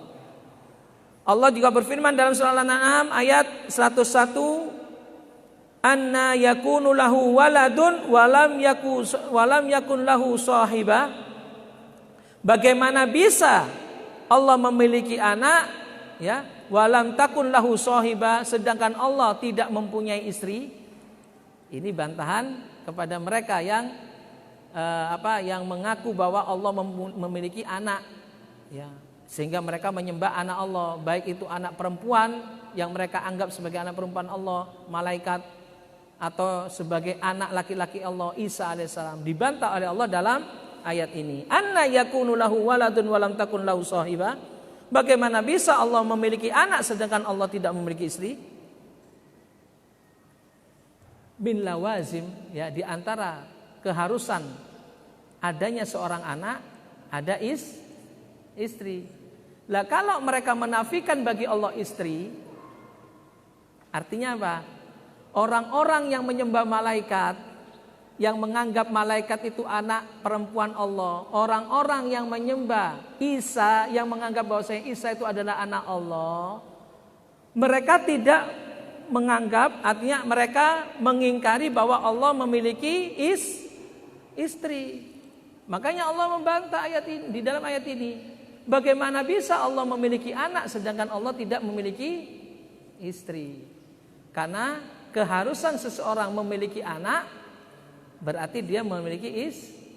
Allah juga berfirman dalam surah Al-An'am ayat 101, "Anna yakunu lahu waladun walam yakun lahu sahiba." Bagaimana bisa Allah memiliki anak, walam takun lahu sahiba, sedangkan Allah tidak mempunyai istri? Ini bantahan kepada mereka yang yang mengaku bahwa Allah memiliki anak, sehingga mereka menyembah anak Allah, baik itu anak perempuan yang mereka anggap sebagai anak perempuan Allah, malaikat, atau sebagai anak laki-laki Allah, Isa alaihissalam. Dibantah oleh Allah dalam ayat ini. Anna yakunu lahu waladun walam takun lahu sahiba. Bagaimana bisa Allah memiliki anak sedangkan Allah tidak memiliki istri? Bin lawazim, di antara keharusan adanya seorang anak ada istri. Lah kalau mereka menafikan bagi Allah istri, artinya apa? Orang-orang yang menyembah malaikat, yang menganggap malaikat itu anak perempuan Allah, orang-orang yang menyembah Isa, yang menganggap bahwa Isa itu adalah anak Allah, mereka tidak menganggap, artinya mereka mengingkari bahwa Allah memiliki istri. Makanya Allah membantah ayat ini, di dalam ayat ini, bagaimana bisa Allah memiliki anak sedangkan Allah tidak memiliki istri? Karena keharusan seseorang memiliki anak berarti dia memiliki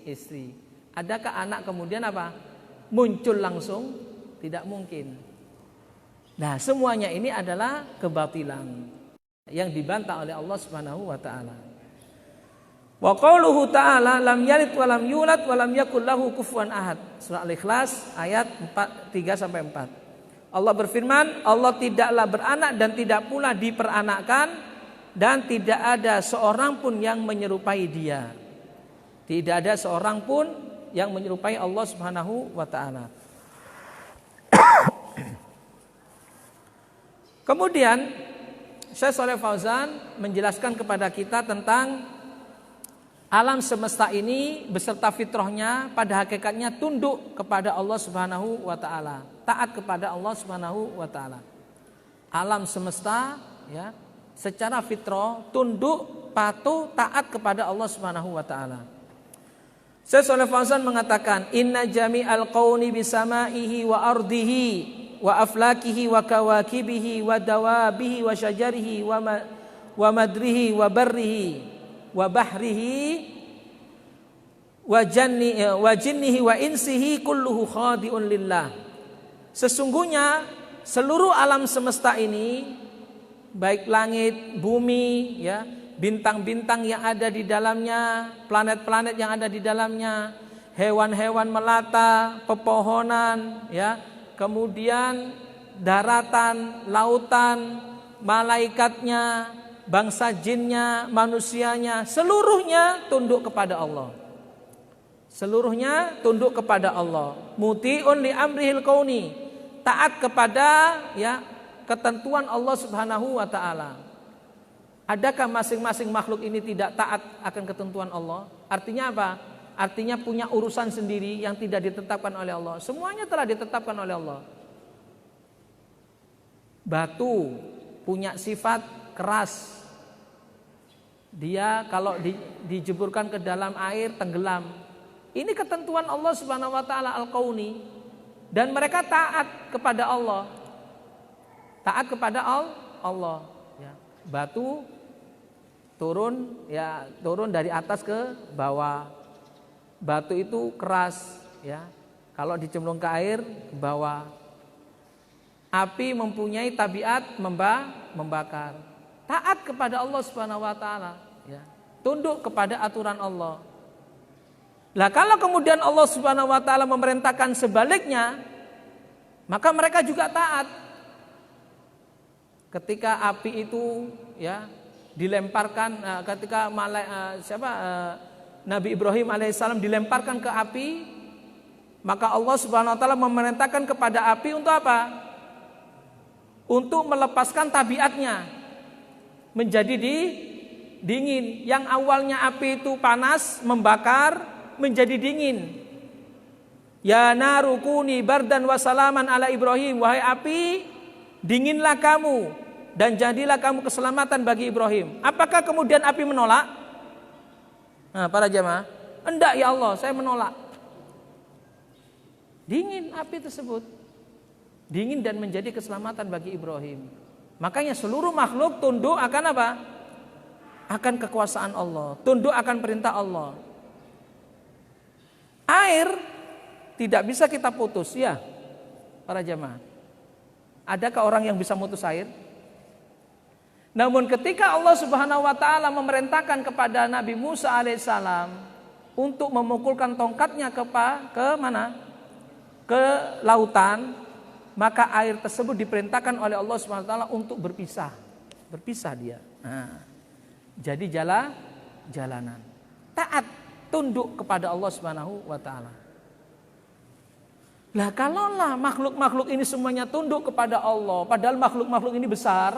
istri. Adakah anak kemudian muncul langsung? Tidak mungkin. Nah, semuanya ini adalah kebatilan yang dibantah oleh Allah Subhanahu wa taala. Wa qauluhu ta'ala lam yalid wa lam yulad wa lam yakul lahu kufuwan ahad. Surah Al-Ikhlas ayat 3 sampai 4. Allah berfirman, Allah tidaklah beranak dan tidak pula diperanakkan, dan tidak ada seorang pun yang menyerupai Dia. Tidak ada seorang pun yang menyerupai Allah Subhanahu wa taala. Kemudian Syekh Shalih Fauzan menjelaskan kepada kita tentang alam semesta ini beserta fitrahnya pada hakikatnya tunduk kepada Allah Subhanahu wa taala, taat kepada Allah Subhanahu wa taala. Alam semesta secara fitrah tunduk, patuh, taat kepada Allah Subhanahu wa taala. Syekh Shalih Fauzan mengatakan, "Inna jami'al qauni bisamaihi wa ardihi wa aflakihi wa kawakibihi wa dawabihi wa syajarihi wa madrihi wa barrihi wa bahrihi wa jinnihi wa insihi kulluhu khadi'un lillah." Sesungguhnya seluruh alam semesta ini, baik langit, bumi, bintang-bintang yang ada di dalamnya, planet-planet yang ada di dalamnya, hewan-hewan melata, pepohonan, kemudian daratan, lautan, malaikatnya, bangsa jinnya, manusianya, seluruhnya tunduk kepada Allah. Seluruhnya tunduk kepada Allah. Muti'un li amrihil kauni, taat kepada ketentuan Allah Subhanahu wa taala. Adakah masing-masing makhluk ini tidak taat akan ketentuan Allah? Artinya apa? Artinya punya urusan sendiri yang tidak ditetapkan oleh Allah. Semuanya telah ditetapkan oleh Allah. Batu punya sifat keras. Dia kalau dijeburkan ke dalam air tenggelam. Ini ketentuan Allah Subhanahu wa taala al-kauni, dan mereka taat kepada Allah. Taat kepada Allah. Batu turun dari atas ke bawah. Batu itu keras, kalau dicemplung ke air ke bawah. Api mempunyai tabiat membakar. Taat kepada Allah Subhanahu wa taala, tunduk kepada aturan Allah. Lah kalau kemudian Allah Subhanahu wa taala memerintahkan sebaliknya, maka mereka juga taat. Ketika api itu dilemparkan ketika Nabi Ibrahim alaihissalam dilemparkan ke api, maka Allah Subhanahu wa taala memerintahkan kepada api untuk apa? Untuk melepaskan tabiatnya menjadi dingin. Yang awalnya api itu panas membakar menjadi dingin. Ya naru kuni bardan wa salaman ala Ibrahim, wahai api, dinginlah kamu dan jadilah kamu keselamatan bagi Ibrahim. Apakah kemudian api menolak? Nah, para jamaah, enggak ya Allah, saya menolak. Dingin api tersebut. Dingin dan menjadi keselamatan bagi Ibrahim. Makanya seluruh makhluk tunduk akan apa? Akan kekuasaan Allah, tunduk akan perintah Allah. Air tidak bisa kita putus, ya para jamaah. Adakah orang yang bisa mutus air? Namun ketika Allah Subhanahu wa taala memerintahkan kepada Nabi Musa alaihissalam untuk memukulkan tongkatnya ke mana? Ke lautan, maka air tersebut diperintahkan oleh Allah Subhanahu wa taala untuk berpisah. Berpisah dia. Nah, jadi jalanan. Taat, tunduk kepada Allah Subhanahu wa taala. Lah kalaulah makhluk-makhluk ini semuanya tunduk kepada Allah, padahal makhluk-makhluk ini besar,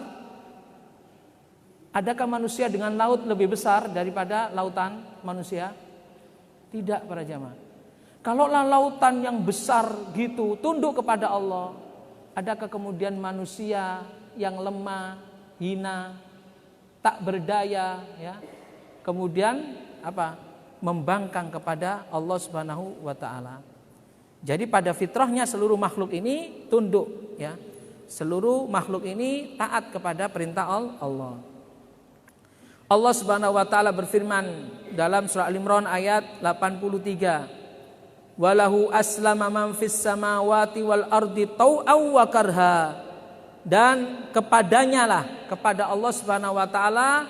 adakah manusia dengan laut lebih besar daripada lautan manusia? Tidak para jamaah. Kalaulah lautan yang besar gitu tunduk kepada Allah, adakah kemudian manusia yang lemah, hina, tak berdaya, ya, kemudian apa? Membangkang kepada Allah Subhanahu wa taala. Jadi pada fitrahnya seluruh makhluk ini tunduk, ya. Seluruh makhluk ini taat kepada perintah Allah. Allah Subhanahu wa taala berfirman dalam surah Al-Imran ayat 83. Walahu aslama man fis samawati wal ardi tau'aw wa karha. Dan kepadanya lah, kepada Allah Subhanahu wa taala,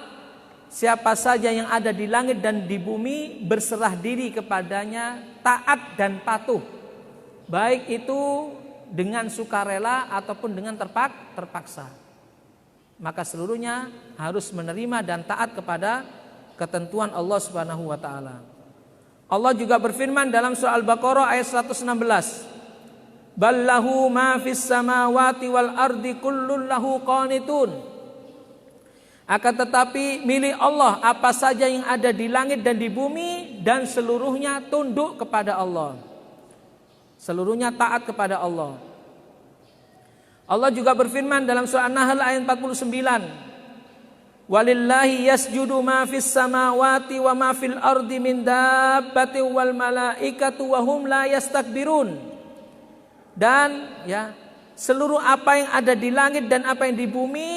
siapa saja yang ada di langit dan di bumi berserah diri kepadanya, taat dan patuh. Baik itu dengan sukarela ataupun dengan terpaksa. Maka seluruhnya harus menerima dan taat kepada ketentuan Allah Subhanahu wa taala. Allah juga berfirman dalam surah Al-Baqarah ayat 116. Ballahu ma fis samawati wal ardi kullun lahu qanitun. Akan tetapi milik Allah apa saja yang ada di langit dan di bumi, dan seluruhnya tunduk kepada Allah. Seluruhnya taat kepada Allah. Allah juga berfirman dalam surah An-Nahl ayat 49. Walillahi yasjudu ma fis samawati wa ma fil ardi min dabbatin wal malaikatu wa hum la yastakbirun. Dan ya, seluruh apa yang ada di langit dan apa yang di bumi,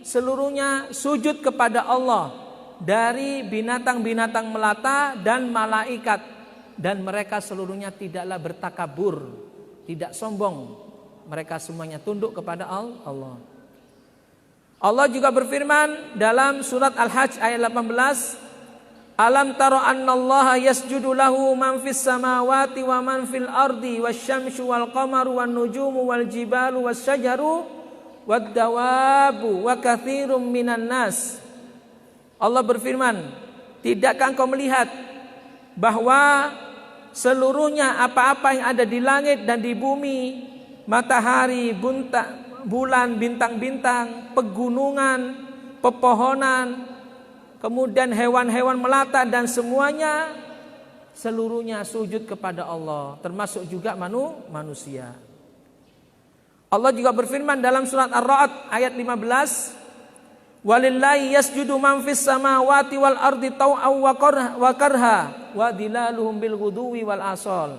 seluruhnya sujud kepada Allah, dari binatang-binatang melata dan malaikat. Dan mereka seluruhnya tidaklah bertakabur, tidak sombong. Mereka semuanya tunduk kepada Allah. Allah juga berfirman dalam surat Al-Hajj ayat 18. Alam tara annallaha yasjudu lahu man fis samawati wa man fil ardi wasyamsu wal qamaru wan nujumu wal jibalu wasyajaru wad dawabu wa katsirum minan nas. Allah berfirman, tidakkah engkau melihat bahwa seluruhnya apa-apa yang ada di langit dan di bumi, matahari, bulan, bintang-bintang, pegunungan, pepohonan, kemudian hewan-hewan melata dan semuanya, seluruhnya sujud kepada Allah, termasuk juga manusia. Allah juga berfirman dalam surat Ar-Ra'd ayat 15. Walillahi yasjudu man fis samawati wal ardi tau'aw wa karha wa dilaluhum bil ghuduwi wal asal.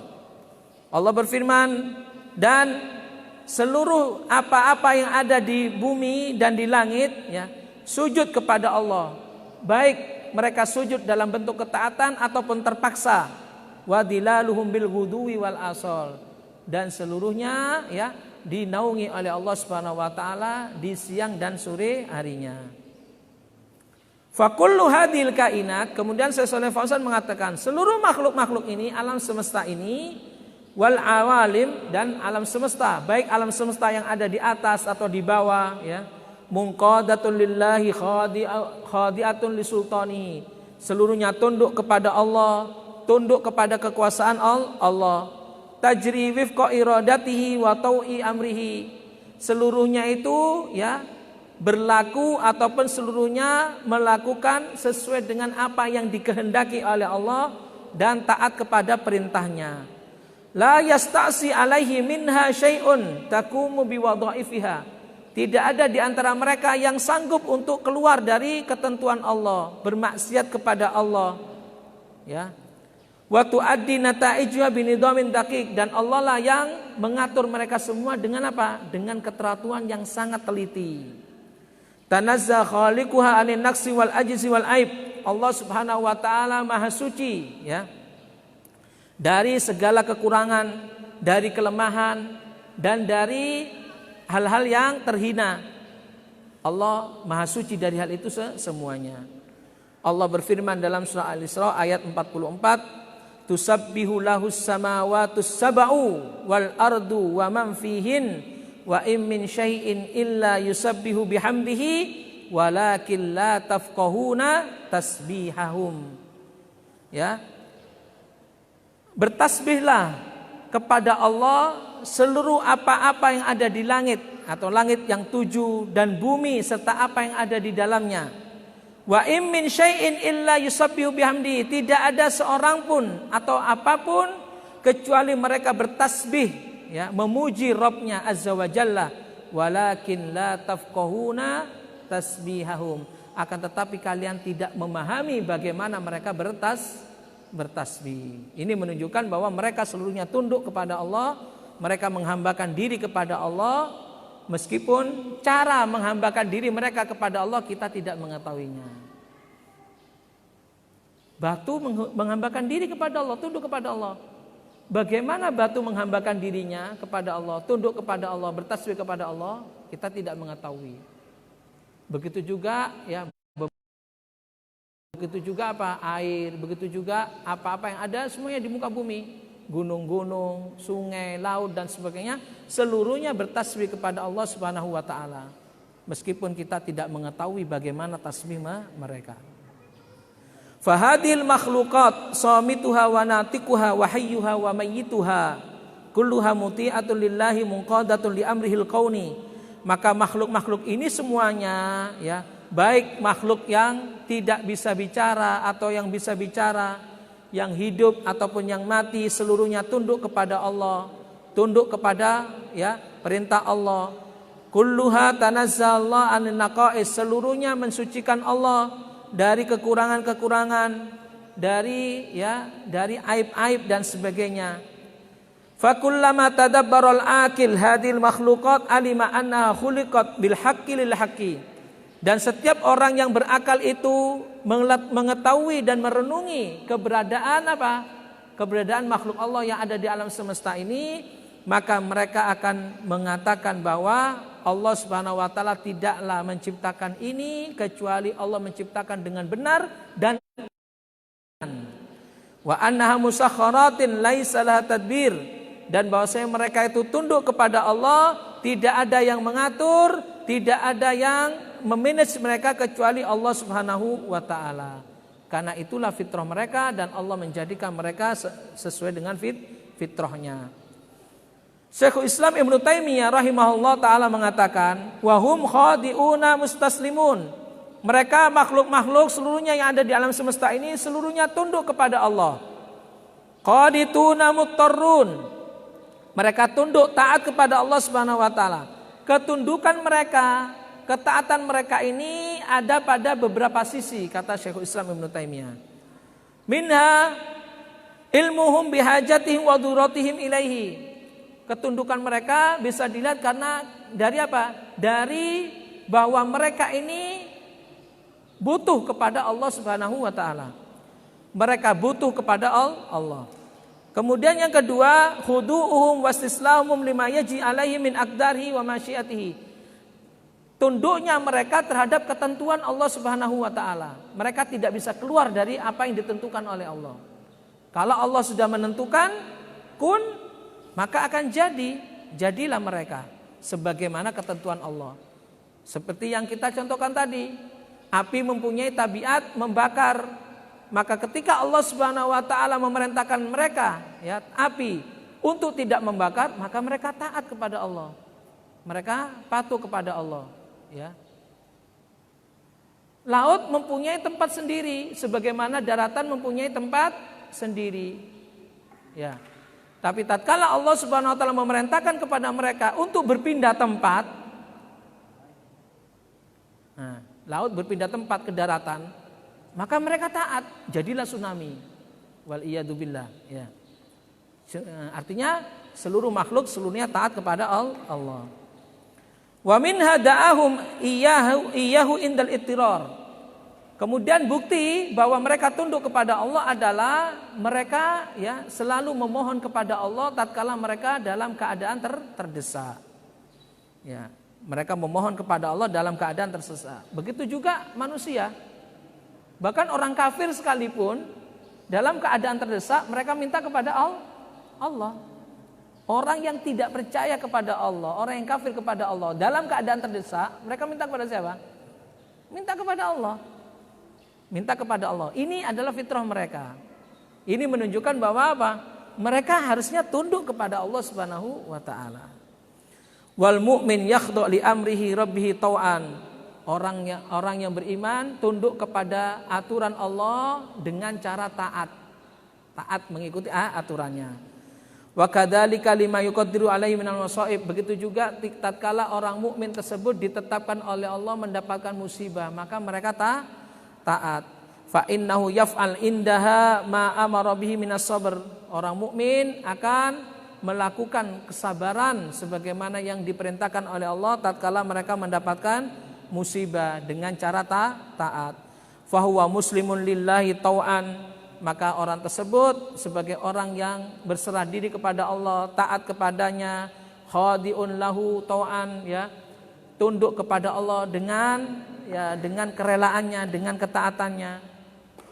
Allah berfirman, dan seluruh apa-apa yang ada di bumi dan di langit, ya, sujud kepada Allah. Baik mereka sujud dalam bentuk ketaatan ataupun terpaksa. Wa dilaluhum bil ghuduwi wal asal. Dan seluruhnya, ya, dinaungi oleh Allah Subhanahu wa taala di siang dan sore harinya. Fakullu hadil kainat, kemudian Syekh Shalih Fauzan mengatakan seluruh makhluk-makhluk ini, alam semesta ini, wal awalim, dan alam semesta, baik alam semesta yang ada di atas atau di bawah, ya, munqadatun lillahi khadi'atun li sultanihi. Seluruhnya tunduk kepada Allah, tunduk kepada kekuasaan Allah. Tajri wifqa iradatihi wa tau'i amrihi. Seluruhnya itu ya berlaku ataupun seluruhnya melakukan sesuai dengan apa yang dikehendaki oleh Allah dan taat kepada perintahnya. La yasta'si alaihi minha syai'un taqumu biwadha'ifiha. Tidak ada di antara mereka yang sanggup untuk keluar dari ketentuan Allah, bermaksiat kepada Allah. Ya. Wa tuaddi nata'ijha binidamin daqiq, dan Allah lah yang mengatur mereka semua dengan apa? Dengan keteraturan yang sangat teliti. Tanazza khaliquha anin naqsi wal ajzi wal aib. Allah Subhanahu wa taala Maha suci, ya. Dari segala kekurangan, dari kelemahan dan dari hal-hal yang terhina. Allah Maha suci dari hal itu semuanya. Allah berfirman dalam surah Al-Isra ayat 44, "Tusabbihu lahus samawatus sab'u wal ardu wa man fihin wa in min syai'in illa yusabbihu bihamdihi walakin la tafqahuna tasbihahum." Ya. Bertasbihlah kepada Allah seluruh apa-apa yang ada di langit atau langit yang tujuh dan bumi serta apa yang ada di dalamnya. Wa im min syai'in illa yusabbihu bihamdi. Tidak ada seorang pun atau apapun kecuali mereka bertasbih, ya, memuji Rabbnya azza wa jalla. Walakin la tafqahuna tasbihahum. Akan tetapi kalian tidak memahami bagaimana mereka bertasbih. Ini menunjukkan bahwa mereka seluruhnya tunduk kepada Allah, mereka menghambakan diri kepada Allah, meskipun cara menghambakan diri mereka kepada Allah kita tidak mengetahuinya. Batu menghambakan diri kepada Allah, tunduk kepada Allah. Bagaimana batu menghambakan dirinya kepada Allah, tunduk kepada Allah, bertasbih kepada Allah, kita tidak mengetahui. Begitu juga ya, begitu juga apa? Air, begitu juga apa-apa yang ada semuanya di muka bumi, gunung-gunung, sungai, laut dan sebagainya, seluruhnya bertasbih kepada Allah Subhanahu wa taala. Meskipun kita tidak mengetahui bagaimana tasbih mereka. Fahadil makhluqat samituha wa natiquha wa hayyuha wa mayyituha kulluha muti'atun lillahi munqadatun li amrihil qauni. Maka makhluk-makhluk ini semuanya, ya, baik makhluk yang tidak bisa bicara atau yang bisa bicara, yang hidup ataupun yang mati, seluruhnya tunduk kepada Allah, tunduk kepada, ya, perintah Allah. Kulluha tanazzalna anin naqais, seluruhnya mensucikan Allah dari kekurangan-kekurangan, dari, ya, dari aib-aib dan sebagainya. Fakullama tadabbaral akil hadil makhluqat alima annaha khuliqat bil haqqi lil haqqi. Dan setiap orang yang berakal itu mengetahui dan merenungi keberadaan apa? Keberadaan makhluk Allah yang ada di alam semesta ini, maka mereka akan mengatakan bahwa Allah Subhanahu wa taala tidaklah menciptakan ini kecuali Allah menciptakan dengan benar dan wa annaha musakhkharatin laisa laha tadbir, dan bahwasanya mereka itu tunduk kepada Allah, tidak ada yang mengatur, tidak ada yang memanage mereka kecuali Allah Subhanahu wa taala. Karena itulah fitrah mereka dan Allah menjadikan mereka sesuai dengan fitrahnya. Syekhul Islam Ibnu Taimiyah rahimahullah taala mengatakan, wa hum khadi'una mustaslimun. Mereka makhluk-makhluk seluruhnya yang ada di alam semesta ini seluruhnya tunduk kepada Allah. Qadituna muttarrun. Mereka tunduk taat kepada Allah Subhanahu wa taala. Ketundukan mereka, ketaatan mereka ini ada pada beberapa sisi, kata Syekhul Islam Ibnu Taimiyah. Minha ilmuhum bihajatihim wa duratihim ilaihi. Ketundukan mereka bisa dilihat karena dari apa? Dari bahwa mereka ini butuh kepada Allah Subhanahu wa taala. Mereka butuh kepada Allah. Kemudian yang kedua, khudu'uhum wastislamuhum lima yaji alaihi min aqdarihi wa masyiatihi. Tunduknya mereka terhadap ketentuan Allah Subhanahu wa taala. Mereka tidak bisa keluar dari apa yang ditentukan oleh Allah. Kalau Allah sudah menentukan kun, maka akan jadi, jadilah mereka sebagaimana ketentuan Allah. Seperti yang kita contohkan tadi, api mempunyai tabiat membakar. Maka ketika Allah Subhanahu wa taala memerintahkan mereka, ya, api untuk tidak membakar, maka mereka taat kepada Allah. Mereka patuh kepada Allah, ya. Laut mempunyai tempat sendiri sebagaimana daratan mempunyai tempat sendiri. Ya. Tapi tatkala Allah Subhanahu wa taala memerintahkan kepada mereka untuk berpindah tempat, nah, laut berpindah tempat ke daratan, maka mereka taat, jadilah tsunami. Wal iyadu billah, ya. Artinya seluruh makhluk seluruhnya taat kepada Allah. Wa min hada'ahum iyyahu indal ittirar. Kemudian bukti bahwa mereka tunduk kepada Allah adalah mereka, ya, selalu memohon kepada Allah tatkala mereka dalam keadaan terdesak. Ya, mereka memohon kepada Allah dalam keadaan terdesak. Begitu juga manusia. Bahkan orang kafir sekalipun dalam keadaan terdesak mereka minta kepada Allah. Orang yang tidak percaya kepada Allah, orang yang kafir kepada Allah dalam keadaan terdesak, mereka minta kepada siapa? Minta kepada Allah. Minta kepada Allah. Ini adalah fitrah mereka. Ini menunjukkan bahwa apa? Mereka harusnya tunduk kepada Allah Subhanahu wa taala. Wal mu'min yakhdu' li amrihi rabbih tau'an. Orang yang beriman tunduk kepada aturan Allah dengan cara taat. Taat mengikuti aturannya. Wa kadzalika lima yuqaddiru alaihi minal masaib. Begitu juga tatkala orang mukmin tersebut ditetapkan oleh Allah mendapatkan musibah, maka mereka taat. Fa innahu yaf'al indaha ma amara bihi minas sabr. Orang mukmin akan melakukan kesabaran sebagaimana yang diperintahkan oleh Allah tatkala mereka mendapatkan musibah dengan cara taat. Fa huwa muslimun lillahi tau'an. Maka orang tersebut sebagai orang yang berserah diri kepada Allah, taat kepadanya, khadi'un lahu tau'an, ya, tunduk kepada Allah dengan kerelaannya, dengan ketaatannya.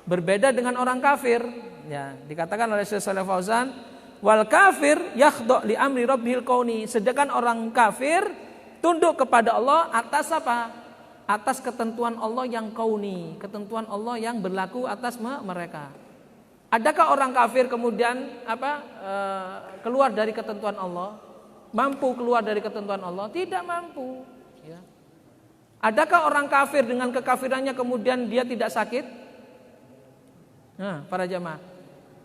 Berbeda dengan orang kafir, ya, dikatakan oleh Syekh Shalih Fauzan, wal kafir yakhdu' li amri rabbihil kauni. Sedangkan orang kafir tunduk kepada Allah atas apa? Atas ketentuan Allah yang kauni, ketentuan Allah yang berlaku atas mereka. Adakah orang kafir kemudian keluar dari ketentuan Allah? Mampu keluar dari ketentuan Allah? Tidak mampu, ya. Adakah orang kafir dengan kekafirannya kemudian dia tidak sakit? Nah, para jamaah,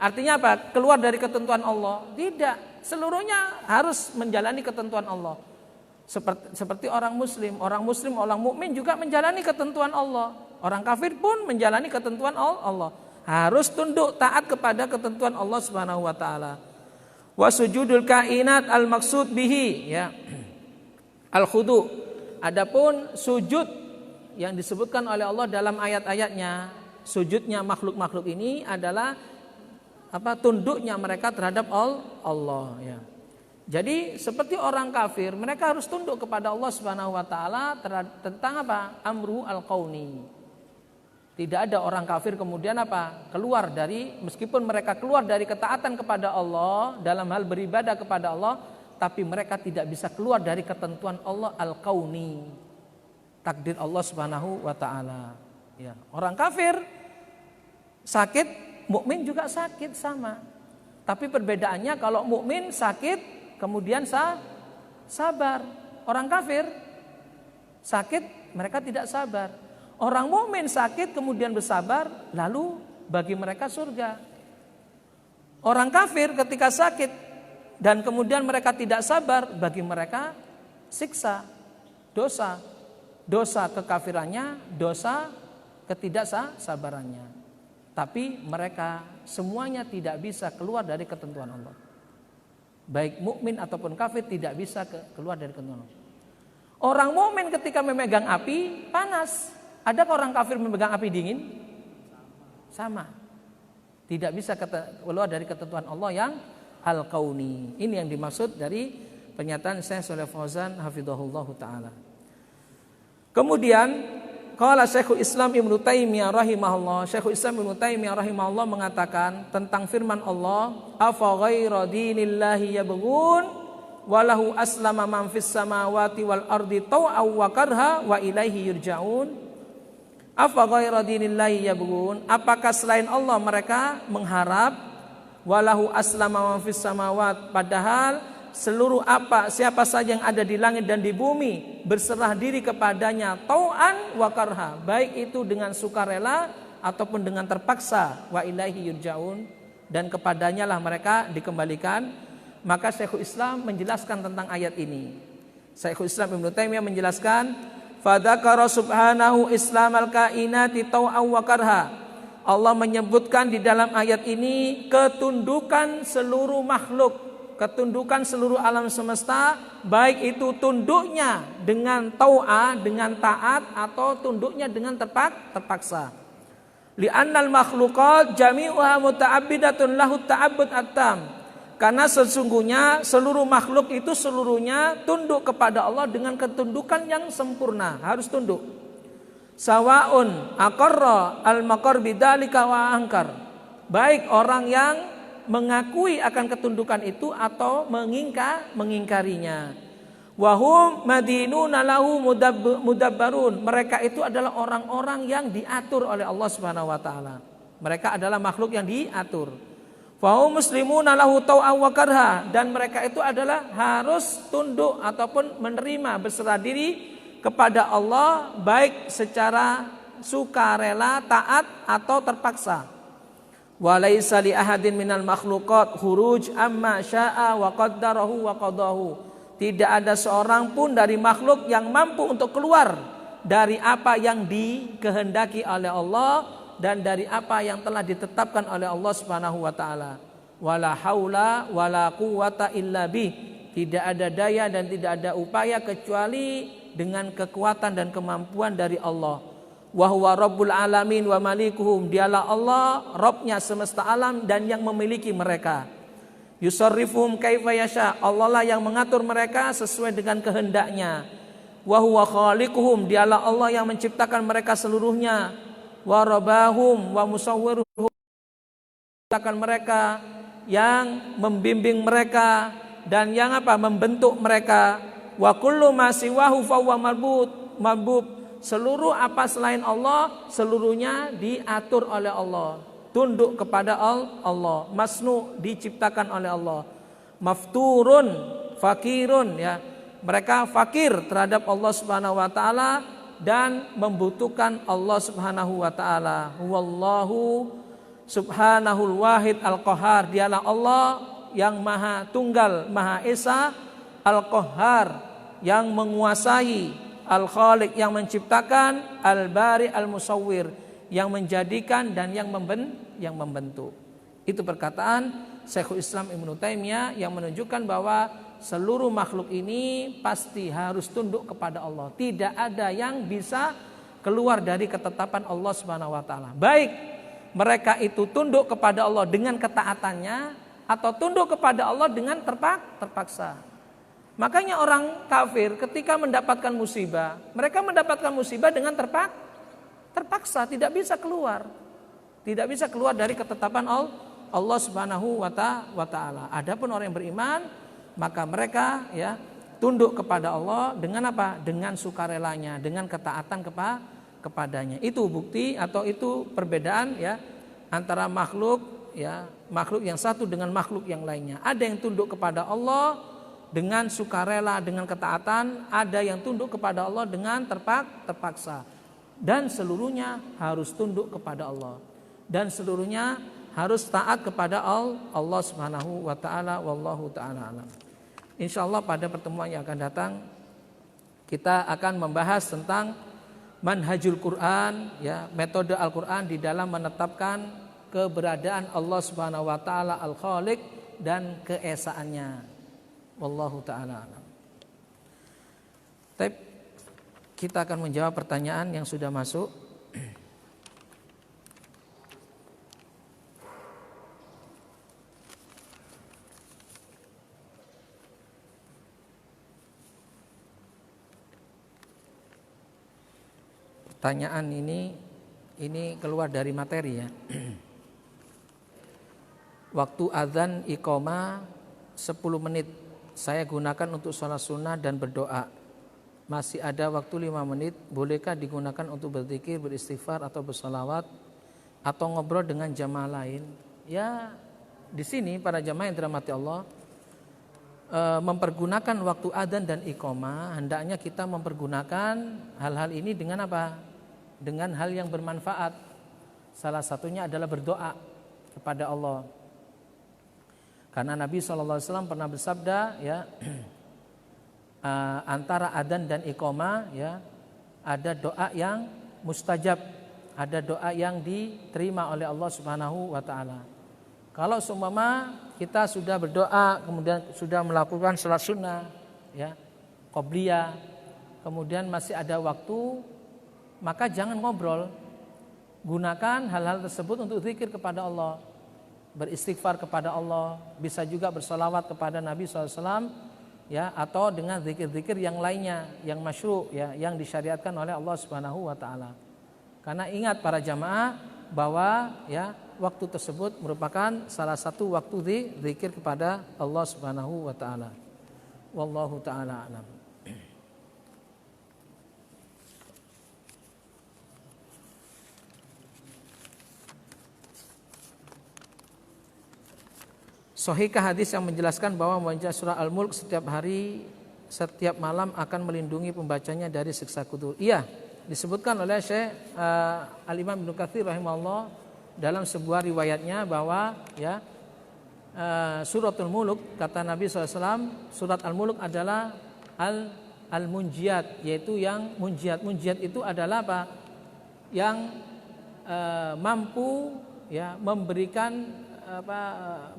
artinya apa? Keluar dari ketentuan Allah? Tidak. Seluruhnya harus menjalani ketentuan Allah. Seperti orang muslim, orang mukmin juga menjalani ketentuan Allah. Orang kafir pun menjalani ketentuan Allah. Harus tunduk taat kepada ketentuan Allah Subhanahu wa taala. Wa sujudul kainat al maksud bihi, ya. Al khudu. Adapun sujud yang disebutkan oleh Allah dalam ayat-ayatnya, sujudnya makhluk-makhluk ini adalah tunduknya mereka terhadap Allah, ya. Jadi seperti orang kafir, mereka harus tunduk kepada Allah Subhanahu wa taala tentang apa? Amru al-kauni. Tidak ada orang kafir kemudian keluar dari, meskipun mereka keluar dari ketaatan kepada Allah dalam hal beribadah kepada Allah, tapi mereka tidak bisa keluar dari ketentuan Allah al-kauni, takdir Allah Subhanahu wa taala, ya. Orang kafir sakit, mukmin juga sakit sama. Tapi perbedaannya kalau mukmin sakit kemudian sabar. Orang kafir sakit mereka tidak sabar. Orang mukmin sakit kemudian bersabar, lalu bagi mereka surga. Orang kafir ketika sakit dan kemudian mereka tidak sabar, bagi mereka siksa, dosa kekafirannya, dosa ketidaksabarannya. Tapi mereka semuanya tidak bisa keluar dari ketentuan Allah. Baik mukmin ataupun kafir tidak bisa keluar dari ketentuan Allah. Orang mukmin ketika memegang api panas. Adakah orang kafir memegang api dingin? Sama. Tidak bisa keluar dari ketentuan Allah yang al-kauni. Ini yang dimaksud dari pernyataan Syekh Shalih Fauzan hafizahullah taala. Kemudian qala Syekhul Islam Ibnu Taimiyah rahimahullah, Syekhul Islam Ibnu Taimiyah rahimahullah mengatakan tentang firman Allah, afa ghaira dinillahi yabghun walahu aslama man fis samawati wal ardi taw'aw wa karha wa ilaihi yurja'un. Afa ghaira dinillahi yabghun, apakah selain Allah mereka mengharap? Walahu aslama man fis samawat, padahal seluruh siapa saja yang ada di langit dan di bumi berserah diri kepadanya tau'an wa karha, baik itu dengan sukarela ataupun dengan terpaksa. Wa ilaihi yurja'un, dan kepadanya lah mereka dikembalikan. Maka Syekhul Islam menjelaskan tentang ayat ini. Syekhul Islam Ibnu Taimiyah menjelaskan, fadzakara subhanahu islamal kainati tau'an wa karha. Allah menyebutkan di dalam ayat ini ketundukan seluruh makhluk, ketundukan seluruh alam semesta, baik itu tunduknya dengan tau'ah, dengan taat, atau tunduknya dengan terpaksa. Li'annal makhluqat jami'uha muta'abbidatun lahu ta'abbud at-tam. Karena sesungguhnya seluruh makhluk itu seluruhnya tunduk kepada Allah dengan ketundukan yang sempurna, harus tunduk. Sawaun aqarra al-maqar bidzalika wa angkar. Baik orang yang mengakui akan ketundukan itu atau mengingkarinya. Wahum madinuna lahu mudabbarun. Mereka itu adalah orang-orang yang diatur oleh Allah Subhanahu wa taala. Mereka adalah makhluk yang diatur. Fahum muslimuna lahu tau'an wa karha, dan mereka itu adalah harus tunduk ataupun menerima, berserah diri kepada Allah baik secara sukarela, taat atau terpaksa. Walaisa li ahadin minal makhluqat khuruj amma syaa wa qaddarahu wa qadahu. Tidak ada seorang pun dari makhluk yang mampu untuk keluar dari apa yang dikehendaki oleh Allah dan dari apa yang telah ditetapkan oleh Allah Subhanahu wa taala. Wala haula wala quwata illa bih. Tidak ada daya dan tidak ada upaya kecuali dengan kekuatan dan kemampuan dari Allah. Wa huwa rabbul alamin wa malikuhum. Dialah Allah, Rabbnya semesta alam dan yang memiliki mereka. Yusarrifuhum kaifa yasha. Allah lah yang mengatur mereka sesuai dengan kehendaknya. Wa huwa khaliquhum. Dialah Allah yang menciptakan mereka seluruhnya. Wa rabahum wa musawwiruhum, mereka yang membimbing mereka dan yang membentuk mereka. Wa kullu ma siwahu fa huwa marbub. Seluruh apa selain Allah seluruhnya diatur oleh Allah, tunduk kepada Allah. Masnu, diciptakan oleh Allah. Mafturun, fakirun, ya, mereka fakir terhadap Allah Subhanahu wa taala dan membutuhkan Allah Subhanahu wa taala. Wallahu subhanahul wahid al-qahar. Dialah Allah yang maha tunggal, maha esa, al-qahar yang menguasai, al-khaliq yang menciptakan, al-bari al-musawwir yang menjadikan dan yang membentuk. Itu perkataan Syekhul Islam Ibnu Taimiyah yang menunjukkan bahwa seluruh makhluk ini pasti harus tunduk kepada Allah. Tidak ada yang bisa keluar dari ketetapan Allah Subhanahu wa taala. Baik mereka itu tunduk kepada Allah dengan ketaatannya atau tunduk kepada Allah dengan terpaksa. Makanya orang kafir ketika mendapatkan musibah, mereka mendapatkan musibah dengan terpaksa, tidak bisa keluar. Tidak bisa keluar dari ketetapan Allah Subhanahu wa taala. Adapun orang yang beriman, maka mereka ya tunduk kepada Allah dengan apa? Dengan sukarelanya, dengan ketaatan kepadanya. Itu bukti atau itu perbedaan ya antara makhluk yang satu dengan makhluk yang lainnya. Ada yang tunduk kepada Allah dengan sukarela, dengan ketaatan, ada yang tunduk kepada Allah dengan terpaksa. Dan seluruhnya harus tunduk kepada Allah. Dan seluruhnya harus taat kepada Allah Subhanahu wa taala. Wallahu taala alam. Insyaallah pada pertemuan yang akan datang kita akan membahas tentang manhajul Quran, ya, metode Al-Qur'an di dalam menetapkan keberadaan Allah Subhanahu wa taala Al-Khaliq dan keesaannya. Wallahu taala alam. Kita akan menjawab pertanyaan yang sudah masuk. Pertanyaan ini keluar dari materi ya. Waktu azan iqamah 10 menit saya gunakan untuk sholat sunnah dan berdoa. Masih ada waktu 5 menit, bolehkah digunakan untuk berzikir, beristighfar atau bersolawat atau ngobrol dengan jamaah lain? Ya, di sini para jamaah yang dirahmati Allah, mempergunakan waktu adzan dan iqamah, hendaknya kita mempergunakan hal-hal ini dengan apa? Dengan hal yang bermanfaat. Salah satunya adalah berdoa kepada Allah. Karena Nabi SAW pernah bersabda, ya, antara adzan dan iqamah, ya, ada doa yang mustajab, ada doa yang diterima oleh Allah Subhanahu wa taala. Kalau seumpama kita sudah berdoa, kemudian sudah melakukan salat sunnah, ya, qobliyah, kemudian masih ada waktu, maka jangan ngobrol. Gunakan hal-hal tersebut untuk zikir kepada Allah, beristighfar kepada Allah, bisa juga bersolawat kepada Nabi SAW, ya, atau dengan zikir-zikir yang lainnya yang masyru', ya, yang disyariatkan oleh Allah Subhanahu wa taala. Karena ingat para jamaah bahwa, ya, waktu tersebut merupakan salah satu waktu zikir kepada Allah Subhanahu wa taala. Wallahu taala a'lam. Sahihkah hadis yang menjelaskan bahwa membaca surah Al-Mulk setiap hari, setiap malam akan melindungi pembacanya dari siksa kubur? Iya, disebutkan oleh Syekh Al-Imam Ibnu Katsir rahimahullah dalam sebuah riwayatnya bahwa, ya, suratul Mulk, kata Nabi SAW, surat Al-Mulk adalah al-munjiat, yaitu yang munjiat. Munjiat itu adalah apa? Yang mampu, ya, memberikan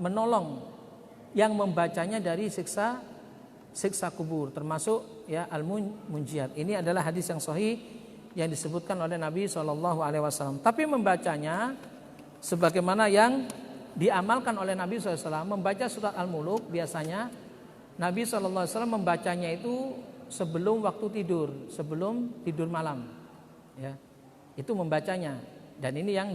menolong yang membacanya dari siksa kubur, termasuk, ya, al-munjiat. Ini adalah hadis yang sahih yang disebutkan oleh Nabi SAW. Tapi membacanya sebagaimana yang diamalkan oleh Nabi SAW, membaca surat Al-Mulk biasanya Nabi SAW membacanya itu sebelum waktu tidur, sebelum tidur malam, ya, itu membacanya. Dan ini yang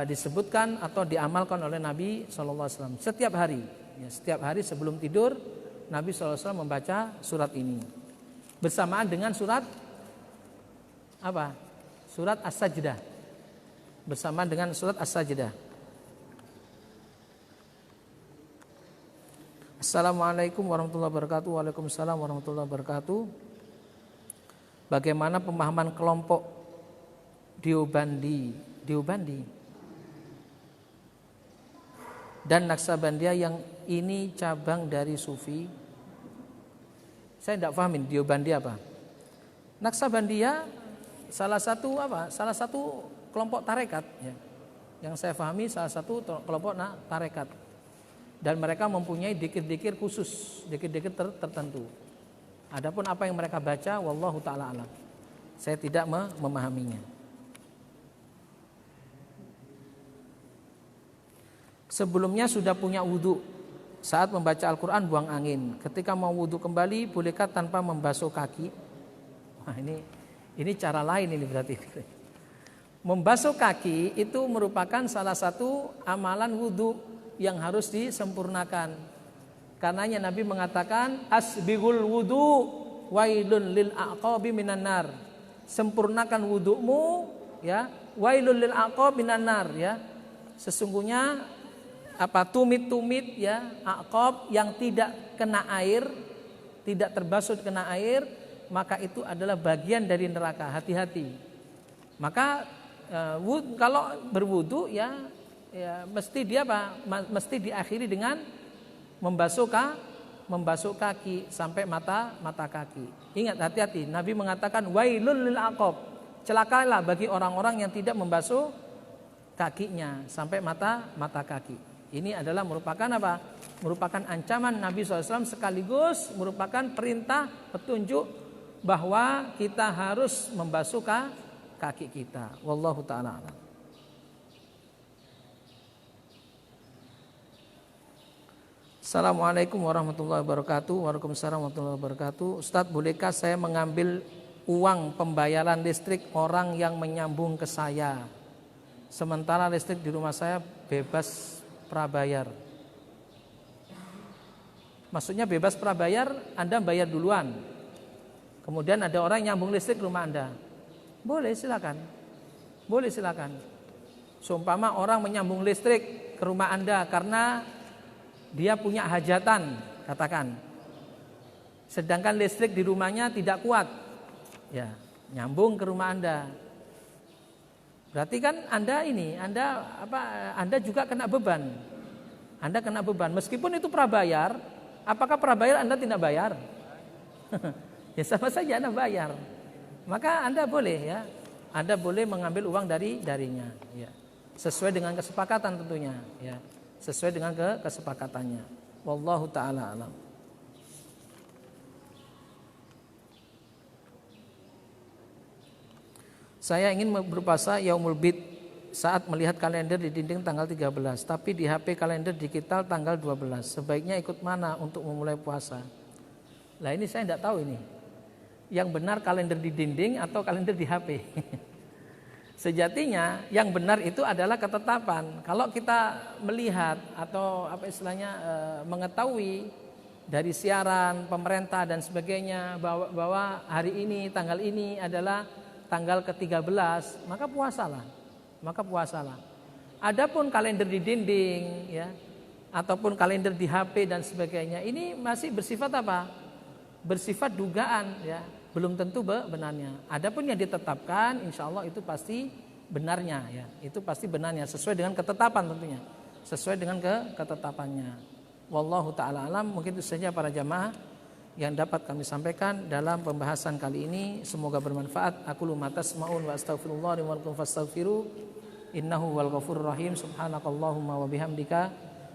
disebutkan atau diamalkan oleh Nabi SAW setiap hari, ya, setiap hari sebelum tidur Nabi SAW membaca surat ini bersamaan dengan surat apa? Surat As-Sajdah, bersamaan dengan surat As-Sajdah. Assalamualaikum warahmatullahi wabarakatuh. Waalaikumsalam warahmatullahi wabarakatuh. Bagaimana pemahaman kelompok Deobandi dan Naksabandiyah yang ini cabang dari Sufi? Saya tidak pahamin Deobandi apa. Naksabandiyah salah satu kelompok tarekat, ya. Yang saya pahami salah satu kelompok tarekat. Dan mereka mempunyai dikir-dikir khusus, dikir-dikir tertentu. Adapun apa yang mereka baca, wallahu taala alam, saya tidak memahaminya. Sebelumnya sudah punya wudhu, saat membaca Al-Quran buang angin. Ketika mau wudhu kembali, bolehkah tanpa membasuh kaki? Nah, ini cara lain ini berarti. Membasuh kaki itu merupakan salah satu amalan wudhu yang harus disempurnakan. Karenanya Nabi mengatakan, asbigul wudhu wailun lil aqabi minan nar. Sempurnakan wudhumu, ya, wailun lil aqabi minan nar, ya. Sesungguhnya tumit-tumit, ya, aqab yang tidak kena air, tidak terbasuh kena air, maka itu adalah bagian dari neraka. Hati-hati. Maka kalau berwudu, ya, mesti mesti diakhiri dengan membasuh kaki sampai mata kaki. Ingat, hati-hati. Nabi mengatakan wailul lil aqab. Celakalah bagi orang-orang yang tidak membasuh kakinya sampai mata kaki. Ini adalah merupakan apa? Merupakan ancaman Nabi SAW sekaligus merupakan perintah petunjuk bahwa kita harus membasuh kaki kita. Wallahu ta'ala a'lam. Assalamualaikum warahmatullahi wabarakatuh. Waalaikumsalam warahmatullahi wabarakatuh. Ustadz, bolehkah saya mengambil uang pembayaran listrik orang yang menyambung ke saya, sementara listrik di rumah saya bebas prabayar? Maksudnya bebas prabayar, Anda bayar duluan. Kemudian ada orang nyambung listrik ke rumah Anda. Boleh, silakan. Boleh, silakan. Seumpama orang menyambung listrik ke rumah Anda karena dia punya hajatan, katakan. Sedangkan listrik di rumahnya tidak kuat. Ya, nyambung ke rumah Anda. Berarti kan Anda juga kena beban. Anda kena beban. Meskipun itu prabayar, apakah prabayar Anda tidak bayar? Ya sama saja Anda bayar. Maka Anda boleh ya. Anda boleh mengambil uang darinya ya. Sesuai dengan kesepakatan tentunya ya. Sesuai dengan kesepakatannya. Wallahu taala alam. Saya ingin berpuasa Yaumul Bid saat melihat kalender di dinding tanggal 13, tapi di HP kalender digital tanggal 12. Sebaiknya ikut mana untuk memulai puasa? Lah ini saya tidak tahu ini. Yang benar kalender di dinding atau kalender di HP? Sejatinya yang benar itu adalah ketetapan. Kalau kita melihat atau mengetahui dari siaran pemerintah dan sebagainya bahwa hari ini tanggal ini adalah tanggal ke-13, maka puasalah. Adapun kalender di dinding ya ataupun kalender di HP dan sebagainya ini masih bersifat apa? Bersifat dugaan ya, belum tentu benarnya. Adapun yang ditetapkan insya Allah itu pasti benarnya ya. Itu pasti benarnya sesuai dengan ketetapan tentunya. Sesuai dengan ketetapannya. Wallahu taala alam. Mungkin itu saja para jamaah yang dapat kami sampaikan dalam pembahasan kali ini. Semoga bermanfaat. Aqulu ma tasma'un wa astaghfirullah li wa lakum fastaghfiru innahu wal ghafurur rahim. Subhanakallahumma wa bihamdika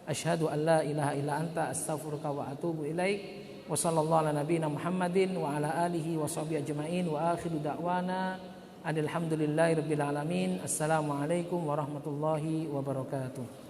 asyhadu an la ilaha illa anta astaghfiruka wa atubu ilaik. Wa sallallahu ala nabiyyina Muhammadin wa ala alihi wa sahbihi ajma'in wa akhiru da'wana alhamdulillahi rabbil alamin. Assalamualaikum warahmatullahi wabarakatuh.